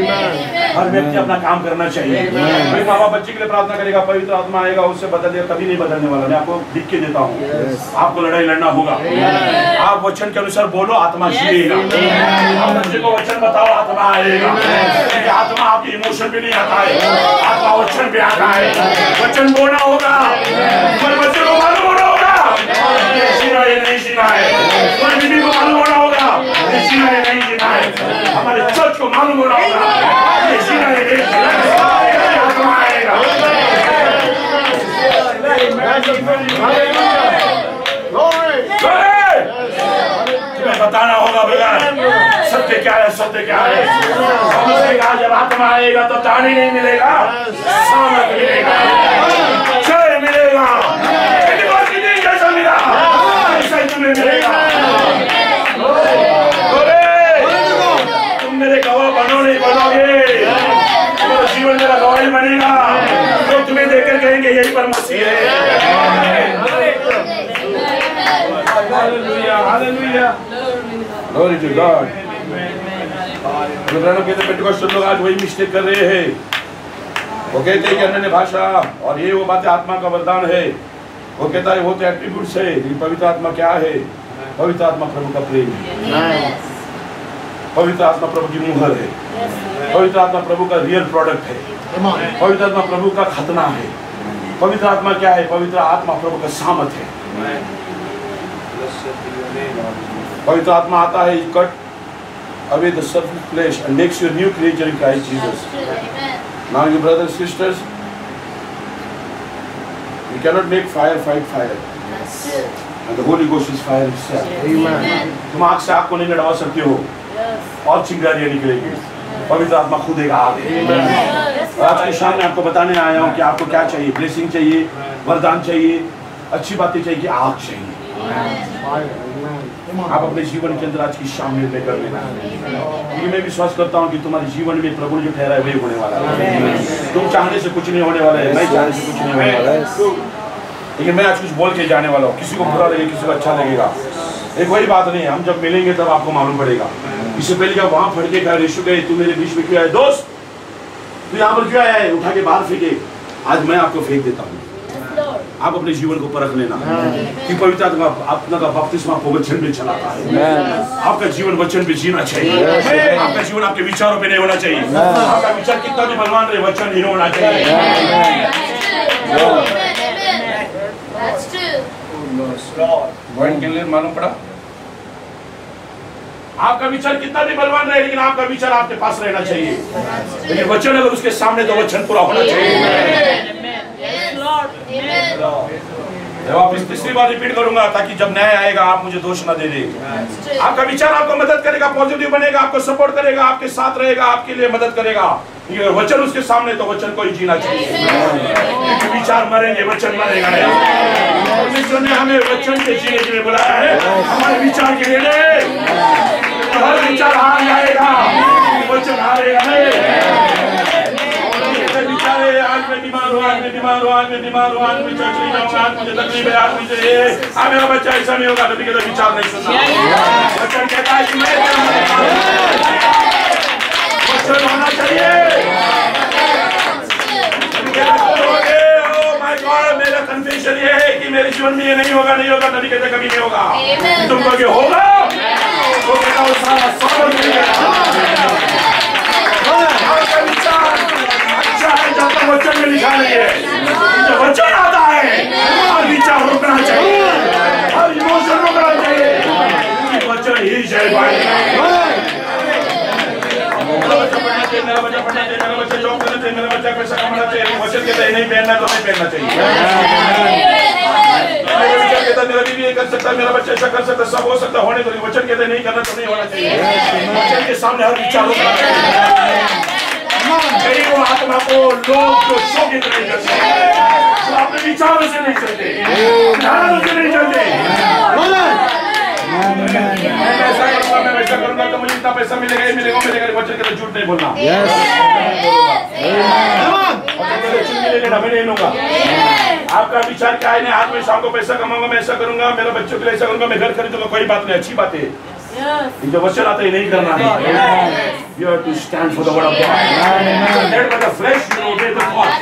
हर व्यक्ति अपना काम करना चाहिए। कोई माँ बाप बच्चे के लिए प्रार्थना करेगा पवित्र आत्मा आएगा उससे बदल देगा, कभी नहीं बदलने वाला। मैं आपको लिख के देता हूँ, आपको लड़ाई लड़ना होगा। आप वचन के अनुसार बोलो, आत्मा जिएगा। आप बच्चे को वचन बताओ, आत्मा आएगा। आत्मा आपके इमोशन पे नहीं आता है, आत्मा वचन पे आता है। वचन बोलना होगा, बच्चे को मालूम होना होगा ये नहीं जीना है। बीवी को मालूम होना होगा ये जीना है नहीं जीना है। हमारे चर्च को मालूम होना होगा ये जीना है नहीं जीना है। आत्मा आएगा। तुम्हें बताना होगा भैया सत्य क्या है, सत्य क्या है। समझेगा जब आत्मा आएगा तो तानी नहीं मिलेगा, सामर्थ मिलेगा, जय मिलेगा। जैसा मिला ऐसा ही तुम्हें मिलेगा। तुम मेरे गवाह बनो नहीं बनोगे, तुम्हारा जीवन मेरा गवाही बनेगा। लोग तुम्हें देखकर कहेंगे यही पर मसीह है। Hallelujah, hallelujah, glory to God. कहते पेंटिकॉस्टल लोग आज वही मिस्टेक कर रहे हैं। वो कहते हैं कि अन्य भाषा और ये वो बातें आत्मा का वरदान है। वो कहता है वो तो एट्रीब्यूट्स है, लेकिन पवित्र आत्मा क्या है? पवित्र आत्मा प्रभु का प्रेम है, पवित्र आत्मा प्रभु की मुहर है, पवित्र आत्मा प्रभु का रियल प्रोडक्ट है, पवित्र आत्मा प्रभु का खतना है। पवित्र आत्मा क्या है? पवित्र आत्मा प्रभु का सामत है। पवित्र आत्मा आता है, cut away the surface flesh and makes you a new creature in Christ Jesus. Now you brothers and sisters, you cannot make fire fight fire. And the Holy Ghost is fire itself. Amen. तुम आग से आग को नहीं लड़वा सकते हो और चिंगारियां निकलेगी। पवित्र आत्मा खुद एक आग है। आज के शाम में आपको बताने आया हूँ कि आपको क्या चाहिए। ब्लेसिंग चाहिए, वरदान चाहिए, अच्छी बातें चाहिए कि आग चाहिए। आप अपने जीवन के अंदर आज की शाम में कर लेना। क्योंकि मैं विश्वास करता हूँ कि तुम्हारे जीवन में प्रभु ने जो ठहरा है वही होने वाला है। तुम चाहने से कुछ नहीं होने वाला है, मैं चाहने से कुछ नहीं होने वाला है। लेकिन मैं आज कुछ बोल के जाने वाला हूँ। किसी को बुरा लगेगा, किसी को अच्छा लगेगा, एक वही बात नहीं है। हम जब मिलेंगे तब आपको मालूम पड़ेगा। इससे पहले क्या वहां फट के कहा यीशु गए तू मेरे बीच में क्यों आया? दोस्त तू यहाँ पर क्यों आया है? उठा के बाहर फेंके। आज मैं आपको फेंक देता हूँ। आप अपने जीवन को परख लेना कि पवित्र आत्मा का बपतिस्मा आपको वचन में चलाता है। आपका जीवन वचन पे जीना चाहिए। आपका जीवन आपके विचारों पे नहीं होना चाहिए। आपका विचार कितना भी बलवान रहे, वचन ही होना चाहिए। पॉइंट के लिए मालूम पड़ा? आपका विचार कितना भी बलवान रहे, लेकिन आपका विचार आपके पास रहना चाहिए। लेकिन वचन अगर उसके सामने तो वचन पूरा होना चाहिए। मैं वापस तीसरी बार रिपीट करूंगा ताकि जब न्याय आएगा आप मुझे दोष न दे दे। आपका विचार आपको मदद करेगा, पॉजिटिव बनेगा, आपको सपोर्ट करेगा, आपके साथ रहेगा, आपके लिए मदद करेगा। वचन उसके सामने तो वचन को ही जीना चाहिए। क्योंकि विचार मरेंगे, वचन मरेगा नहीं। परमेश्वर ने हमें वचन के जीने के लिए बुलाया है, हमारे विचार के लिए। हर विचार हार जाएगा, वचन हारेगा नहीं। आज मैं बीमार हूँ, आज मैं बीमार हूँ, आज मैं बीमार हूँ, आज मैं चर्च नहीं जाऊँगा, आज मुझे तकलीफ है, आज मुझे ये। आज मेरा बच्चा ऐसा नहीं होगा, कभी कभी विचार नहीं सुनना। वचन कहता है कि मैं वचन होना चाहिए। मेरा कन्फेशन ये है कि मेरे जीवन में ये नहीं होगा, नहीं होगा, नबी कहते कभी नहीं होगा। तुम कहोगे होगा, तो कहता वो सारा सफल नहीं है। आपका विचार अच्छा है जब तक वचन में लिखा नहीं है। जब वचन आता है और विचार रुकना चाहिए, और इमोशन रुकना चाहिए, क्योंकि वचन ही जय पाएगा। मेरा बच्चा पढ़ना चाहिए, मेरा बच्चा पढ़ना चाहिए, मेरा बच्चा जॉब करना चाहिए, मेरा बच्चा पैसा कमाना चाहिए। वचन कहता है नहीं पहनना तो नहीं पहनना चाहिए। मेरा विचार कहता है मेरा बीवी ये कर सकता है, मेरा बच्चा ऐसा कर सकता है, सब हो सकता है, होने तो वचन कहता है नहीं करना तो नहीं होना चाहिए। वचन के सामने हर विचार रुकना चाहिए। कई वो आत्मा को लोग जो शोकित नहीं करते, वो अपने विचारों से नहीं चलते, ध्यानों से नहीं चलते। मैं ऐसा करूंगा, मैं वैसा करूंगा तो मुझे इतना पैसा मिलेगा, ये मिलेगा, मिलेगा। वचन कहते झूठ नहीं बोलना। वचन मिलेगा मैं नहीं लूंगा। आपका विचार क्या है? आज मैं शाम को पैसा कमाऊंगा, मैं ऐसा करूंगा, मेरे बच्चों के लिए ऐसा करूंगा, मैं घर खरीदूंगा, कोई बात नहीं, अच्छी बात है। जो वचन आता है नहीं करना है। You have to stand for the word of God. Led by the flesh, you obey the thought.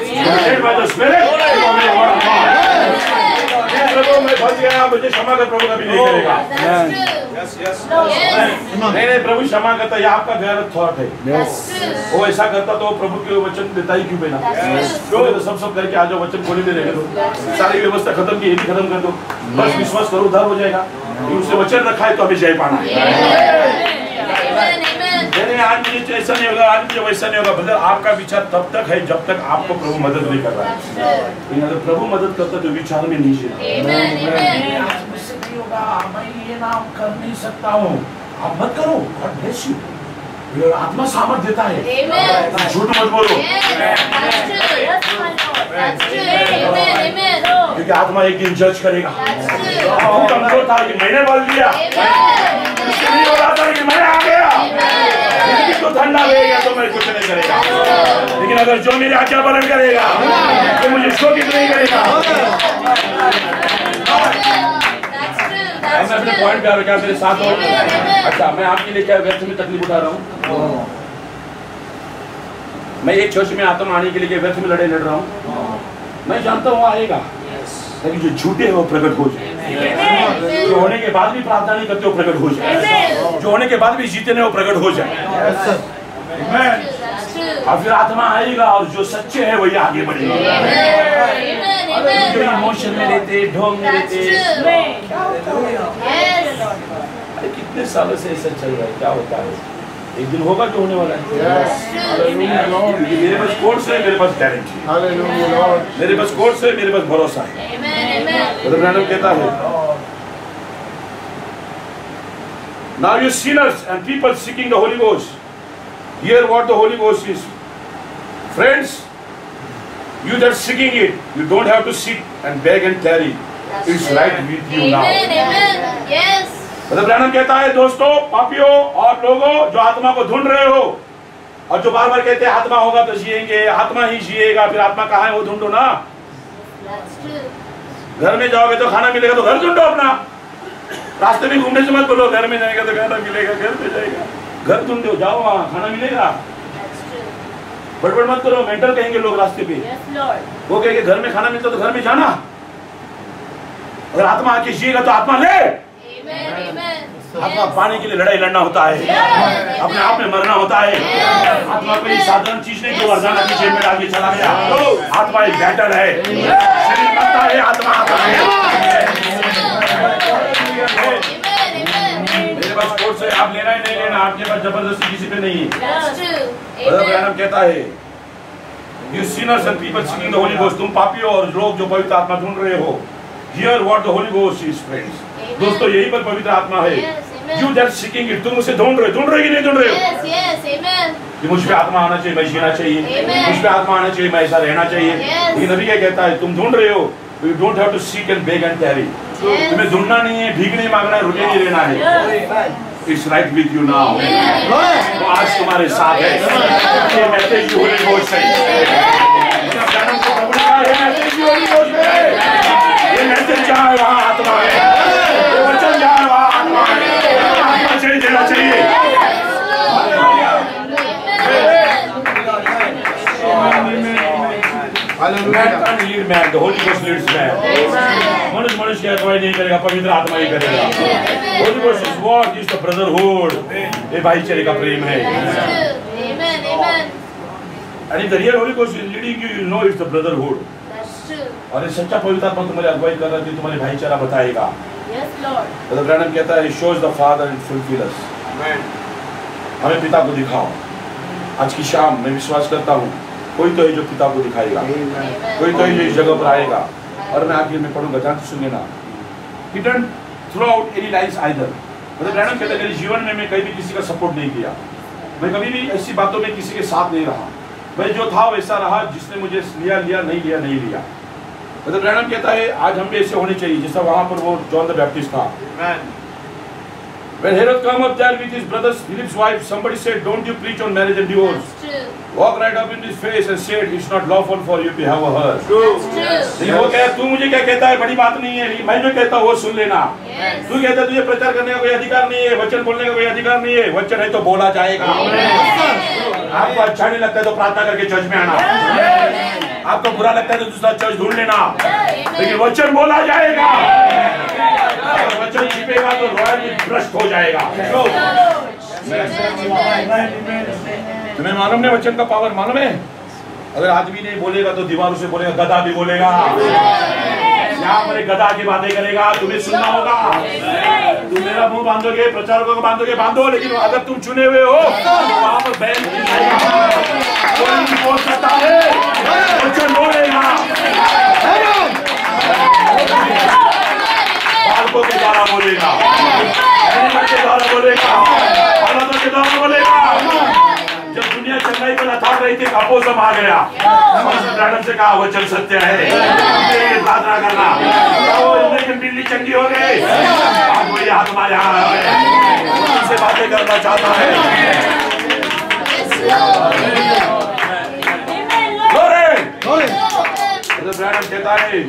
Led by the spirit, you obey the word of God. प्रभु मैं फंस गया, मुझे क्षमा कर। प्रभु कभी नहीं करेगा। नहीं, प्रभु क्षमा करता है, आपका गलत थॉट है। वो ऐसा करता तो प्रभु के वचन देता ही क्यों बिना? क्यों तो सब करके आ जाओ, वचन बोले दे दो, सारी व्यवस्था खत्म की, ये भी खत्म कर दो, बस विश्वास करो, उद्धार हो जाएगा। उससे वचन रखा है तो हमें जय पाना है। आज मुझे ऐसा नहीं होगा, आज मुझे वैसा नहीं होगा। बदल आपका विचार तब तक है जब तक आपको प्रभु मदद नहीं कर रहा है। अगर प्रभु मदद करता तो विचार में नहीं जीना। आज मुझसे नहीं होगा, मैं ये नाम कर नहीं सकता हूँ, आप मत करो। God bless you. आत्मा सामर्थ देता है, झूठ मत बोलो, क्योंकि आत्मा एक दिन जज करेगा। कमजोर था कि मैंने बोल दिया, नहीं हो रहा था कि मैं आ गया, तो ठंडा रहेगा तो मैं कुछ नहीं करेगा। लेकिन अगर जो मेरी आज्ञा पालन करेगा तो मुझे शोकित नहीं करेगा। मैं अपने पॉइंट पे आ रहा, क्या मेरे साथ हो? अच्छा, मैं आपके लिए क्या व्यर्थ में तकलीफ उठा रहा हूँ? मैं एक चर्च में आत्मा आने के लिए व्यर्थ में लड़ाई लड़ रहा हूँ, मैं जानता हूँ आएगा, लेकिन जो झूठे हैं वो प्रकट हो जाए, जो होने के बाद भी प्रार्थना नहीं करते वो प्रकट हो जाए, जो होने के बाद भी जीते नहीं वो प्रकट हो जाए। और फिर आत्मा आएगा और जो सच्चे हैं वही आगे बढ़ेंगे। जो इमोशन में रहते, ढोंग में रहते, कितने सालों से ऐसा चल रहा है, क्या होता है? एक दिन होगा जो होने वाला है। मेरे पास कोर्स है, मेरे पास गारंटी है, मेरे पास कोर्स है, मेरे पास भरोसा है। ब्रदर ब्रैनम कहता है, now you sinners and people seeking the Holy Ghost, hear what the Holy Ghost is. Friends, you that seeking it, you don't have to sit and beg and tarry. It's right with you now. Yes. Brother Branham कहता है, दोस्तों, पापियों और लोगों जो आत्मा को ढूंढ रहे हो और जो बार बार कहते हैं आत्मा होगा तो जिएंगे, आत्मा ही जिएगा, फिर आत्मा कहाँ है वो ढूंढो ना। घर में जाओगे तो खाना मिलेगा तो घर ढूंढो अपना, रास्ते में घूमने से मत बोलो घर में जाएगा तो खाना मिलेगा, घर पे जाएगा, घर ढूंढो, जाओ वहाँ खाना मिलेगा। बड़बड़ मत करो, मेंटल कहेंगे लोग रास्ते पे। वो कहेंगे घर में खाना मिलता तो घर में जाना, अगर आत्मा आके जिएगा तो आत्मा ले। आत्मा पाने के लिए लड़ाई लड़ना होता है, अपने आप में मरना होता है। आत्मा कोई साधारण चीज नहीं जो वरदान की जेब में डाल के चला गया। आत्मा एक बैटल है, शरीर मरता है, आत्मा आता है। मेरे पास कोर्स है, आप लेना ही नहीं लेना, आपके पास जबरदस्ती किसी पे नहीं है। ब्रदर ब्रैनम कहता है, You sinners and people seeking the Holy Ghost, तुम पापियों और लोग जो पवित्र आत्मा ढूंढ रहे हो, hear what the Holy Ghost is, friends. दोस्तों, यही पर पवित्र आत्मा है। You that seeking it, तुम उसे ढूंढ रहे हो कि नहीं ढूंढ रहे हो? कि मुझ पे आत्मा आना चाहिए, मैं जीना चाहिए, मुझ पे आत्मा आना चाहिए, मैं ऐसा रहना चाहिए। लेकिन नबी क्या कहता है, तुम ढूंढ रहे हो, you don't have to seek and beg and tarry. तुम्हें ढूंढना नहीं है, भीख नहीं मांगना है, रुके नहीं रहना है। It's right with you now. तो आज तुम्हारे साथ है। ये मैसेज होली घोष है। ये मैसेज जहाँ है वहाँ आत्मा है, ये वचन जहाँ है वहाँ आत्मा है। आत्मा चाहिए, देना चाहिए। Man, the Holy Ghost leads man. मनुष्य की अगुवाई नहीं करेगा, पवित्र आत्मा ही करेगा। Holy Ghost is what is the brotherhood. ये भाईचारे का प्रेम है। And if the real Holy Ghost is leading you, you know it's the brotherhood. और ये सच्चा पवित्र आत्मा तुम्हारी अगुवाई कर रहा है, तुम्हारे भाईचारा बताएगा। ब्रदर ब्रैनम कहता है, shows the Father and fulfill us. हमें पिता को दिखाओ। आज की शाम मैं विश्वास करता हूँ कोई तो है जो पिता को दिखाएगा, कोई तो है जो इस जगह पर आएगा। और मैं आखिर में पढ़ूंगा, ध्यान से सुनिए ना। He didn't throw out any lies either. Brother Branham कहते हैं, मेरे जीवन में मैं कभी भी किसी का सपोर्ट नहीं किया, मैं कभी भी ऐसी बातों में किसी के साथ नहीं रहा। मैं जो था वैसा रहा, जिसने मुझे लिया लिया, नहीं लिया नहीं लिया। ब्रदर ब्रैनम कहता है, आज हम भी ऐसे होने चाहिए जैसा वहां पर वो जॉन द बैप्टिस्ट था। When Herod came up there with his brother Philip's wife, somebody said, "Don't you preach on marriage and divorce?" Walk right up in his face and said, "It's not lawful for you to have a husband." लेकिन वो कहता, तू मुझे क्या कहता है, बड़ी बात नहीं है, मैं जो कहता हूँ वो सुन लेना। तू कहता है तुझे प्रचार करने का कोई अधिकार नहीं है, वचन बोलने का कोई अधिकार नहीं है, वचन है तो बोला जाएगा। आपको अच्छा नहीं लगता है तो प्रार्थना करके चर्च में आना, आपको बुरा लगता है तो दूसरा चर्च ढूंढ लेना, लेकिन वचन बोला जाएगा। अगर वचन छिपेगा तो रॉयल भ्रष्ट हो जाएगा। तुम्हें मालूम है वचन का पावर मालूम है? अगर आदमी नहीं बोलेगा तो दीवारों से बोलेगा, गधा भी बोलेगा। यहाँ पर एक गधा की बातें करेगा, तुम्हें सुनना होगा। तुम मेरा मुंह बांधोगे, प्रचारकों को बांधोगे, बांधो, लेकिन अगर तुम चुने हुए हो तो वहाँ पर बैन कोई नहीं बोल सकता है, वचन बोलेगा। बालकों के द्वारा बोलेगा, एनिमल के द्वारा बोलेगा, औरतों के द्वारा बोलेगा। जब दुनिया चंगाई पर लथाड़ रही थी, अपोज़म आ गया। ब्रैनम से कहा वचन सत्य है, प्रार्थना करना। लेकिन बिल्ली चंगी हो गई, आज वही आत्मा यहाँ है, उनसे बातें करना चाहता है। ब्रैनम कहता है,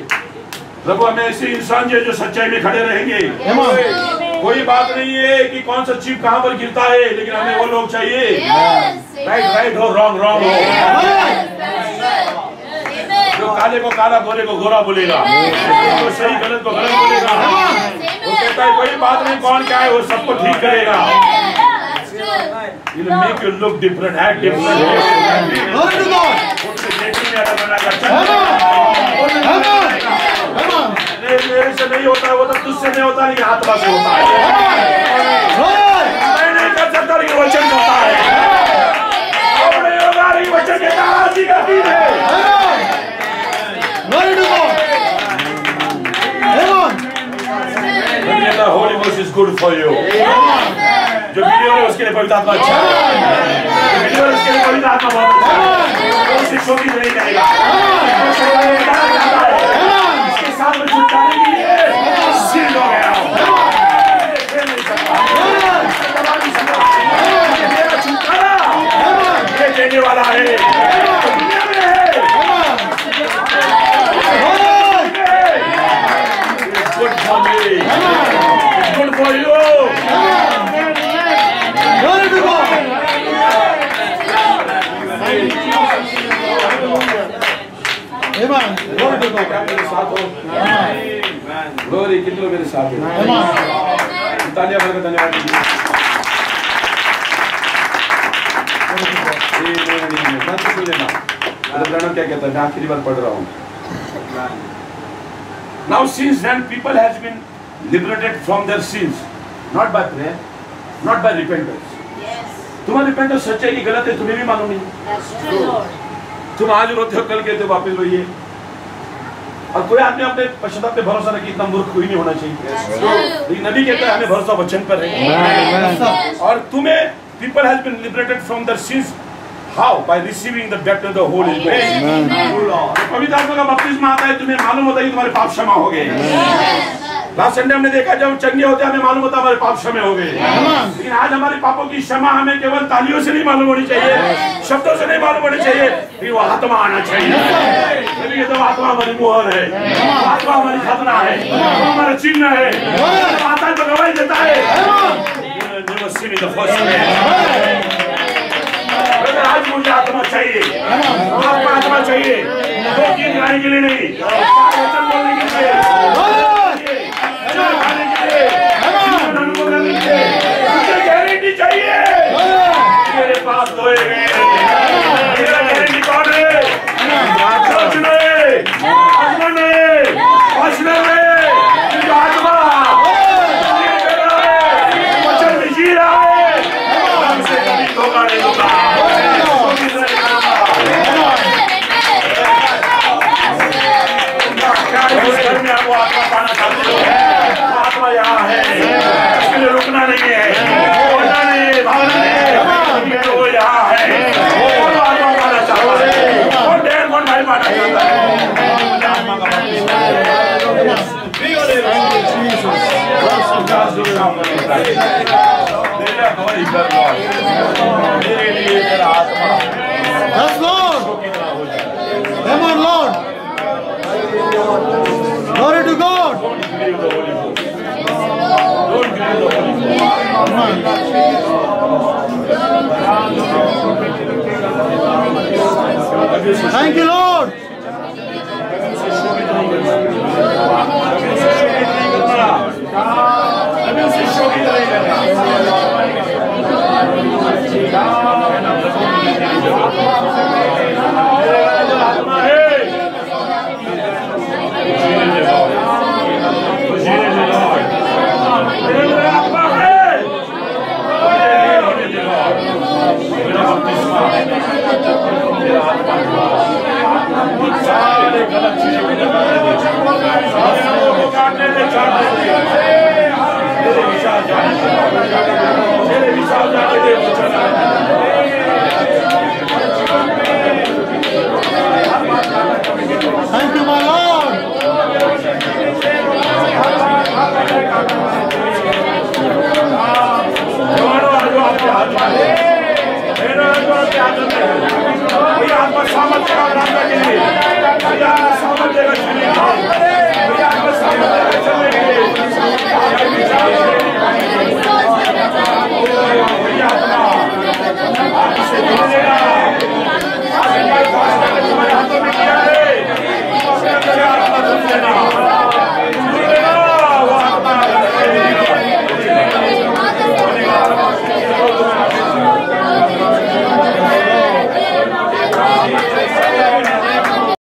प्रभु हमें ऐसे इंसान जो सच्चाई में खड़े रहेंगे, कोई बात नहीं है कि कौन सा चीप कहां पर गिरता है, लेकिन हमें वो लोग चाहिए राइट हो, रॉन्ग हो, जो काले को काला, गोरे को गोरा बोलेगा, जो सही गलत को गलत बोलेगा। वो कहता है कोई बात नहीं, कौन क्या है वो सबको ठीक करेगा। It will make you look different, act different. मेरे से नहीं होता है, वो तो तुझसे नहीं होता, लेकिन आत्मा से होता है। मैं नहीं कर सकता, लेकिन वचन होता है। अपने होगा, लेकिन वचन के ताज़ी का दिन है। The Holy Ghost is good for you. जो वीडियो है उसके लिए पवित्र आत्मा अच्छा है, वीडियो उसके लिए पवित्र आत्मा बहुत अच्छा है, वो उसे छोटी नहीं करेगा, इसके साथ में छुटकारे के लिए सील हो गया हूँ, मेरा छुटकारा ये देने वाला है, दुनिया में है, it's good for me, it's good for you. Glory to God. Amen. Glory to God. मेरे साथ हो, glory कितने लोग मेरे साथ हैं? तालियां बजाकर धन्यवाद दीजिए। बात सुन लेना, ब्रह्म क्या कहता है, मैं आखिरी बार पढ़ रहा हूँ। Now since then people has been liberated from their sins, not by prayer, not by repentance. तुम्हारा रिपेंटेंस सच्चाई की गलत है, तुम्हें भी मालूम नहीं। तुम आज रोते हो, कल कहते हो वापस रोइए। और कोई आदमी अपने पश्चाताप पे भरोसा रखे, इतना मूर्ख कोई नहीं होना चाहिए। लेकिन नबी कहता है हमें भरोसा वचन पर है। और तुम्हें people has been liberated from their sins. How? By receiving the baptism of the Holy Spirit. पवित्र आत्मा का बपतिस्मा आता है, तुम्हें मालूम होता है कि तुम्हारे पाप क्षमा हो गए। लास्ट संडे हमने देखा जब चंगे होते हैं हमें मालूम होता है हमारे पाप क्षमा हो गए। लेकिन आज हमारे पापों की क्षमा हमें केवल तालियों से नहीं मालूम होनी चाहिए, शब्दों से नहीं मालूम होनी चाहिए, फिर वो आत्मा आना चाहिए। ये तो आत्मा हमारी मुहर है, आत्मा हमारी खतना है, हमारा चिन्ह है, आत्मा तो गवाही देता है। आज मुझे आत्मा चाहिए, आपको आत्मा चाहिए, 2-3 गाने के लिए नहीं, 4 वचन बोलने के लिए, खाने के लिए, अनुभव करने के लिए, मुझे गारंटी चाहिए। मेरे पास तो मेरा गारंटी कौन है? सोच ले, हस्बैंड है, पार्टनर है, आत्मा वचन में जी रहा है, हमसे कभी धोखा नहीं होगा। वो आत्मा पाना चाहते हो, आत्मा यहाँ है, इसके लिए रुकना नहीं है, बोलना नहीं है, भागना नहीं है, वो यहाँ है, वो आत्मा पाना चाहता है, और 1.5 भाई पाना चाहता है। आत्मा का मेरे लिए तेरा आत्मा, Yes, Lord. Come on, Lord. Glory to God.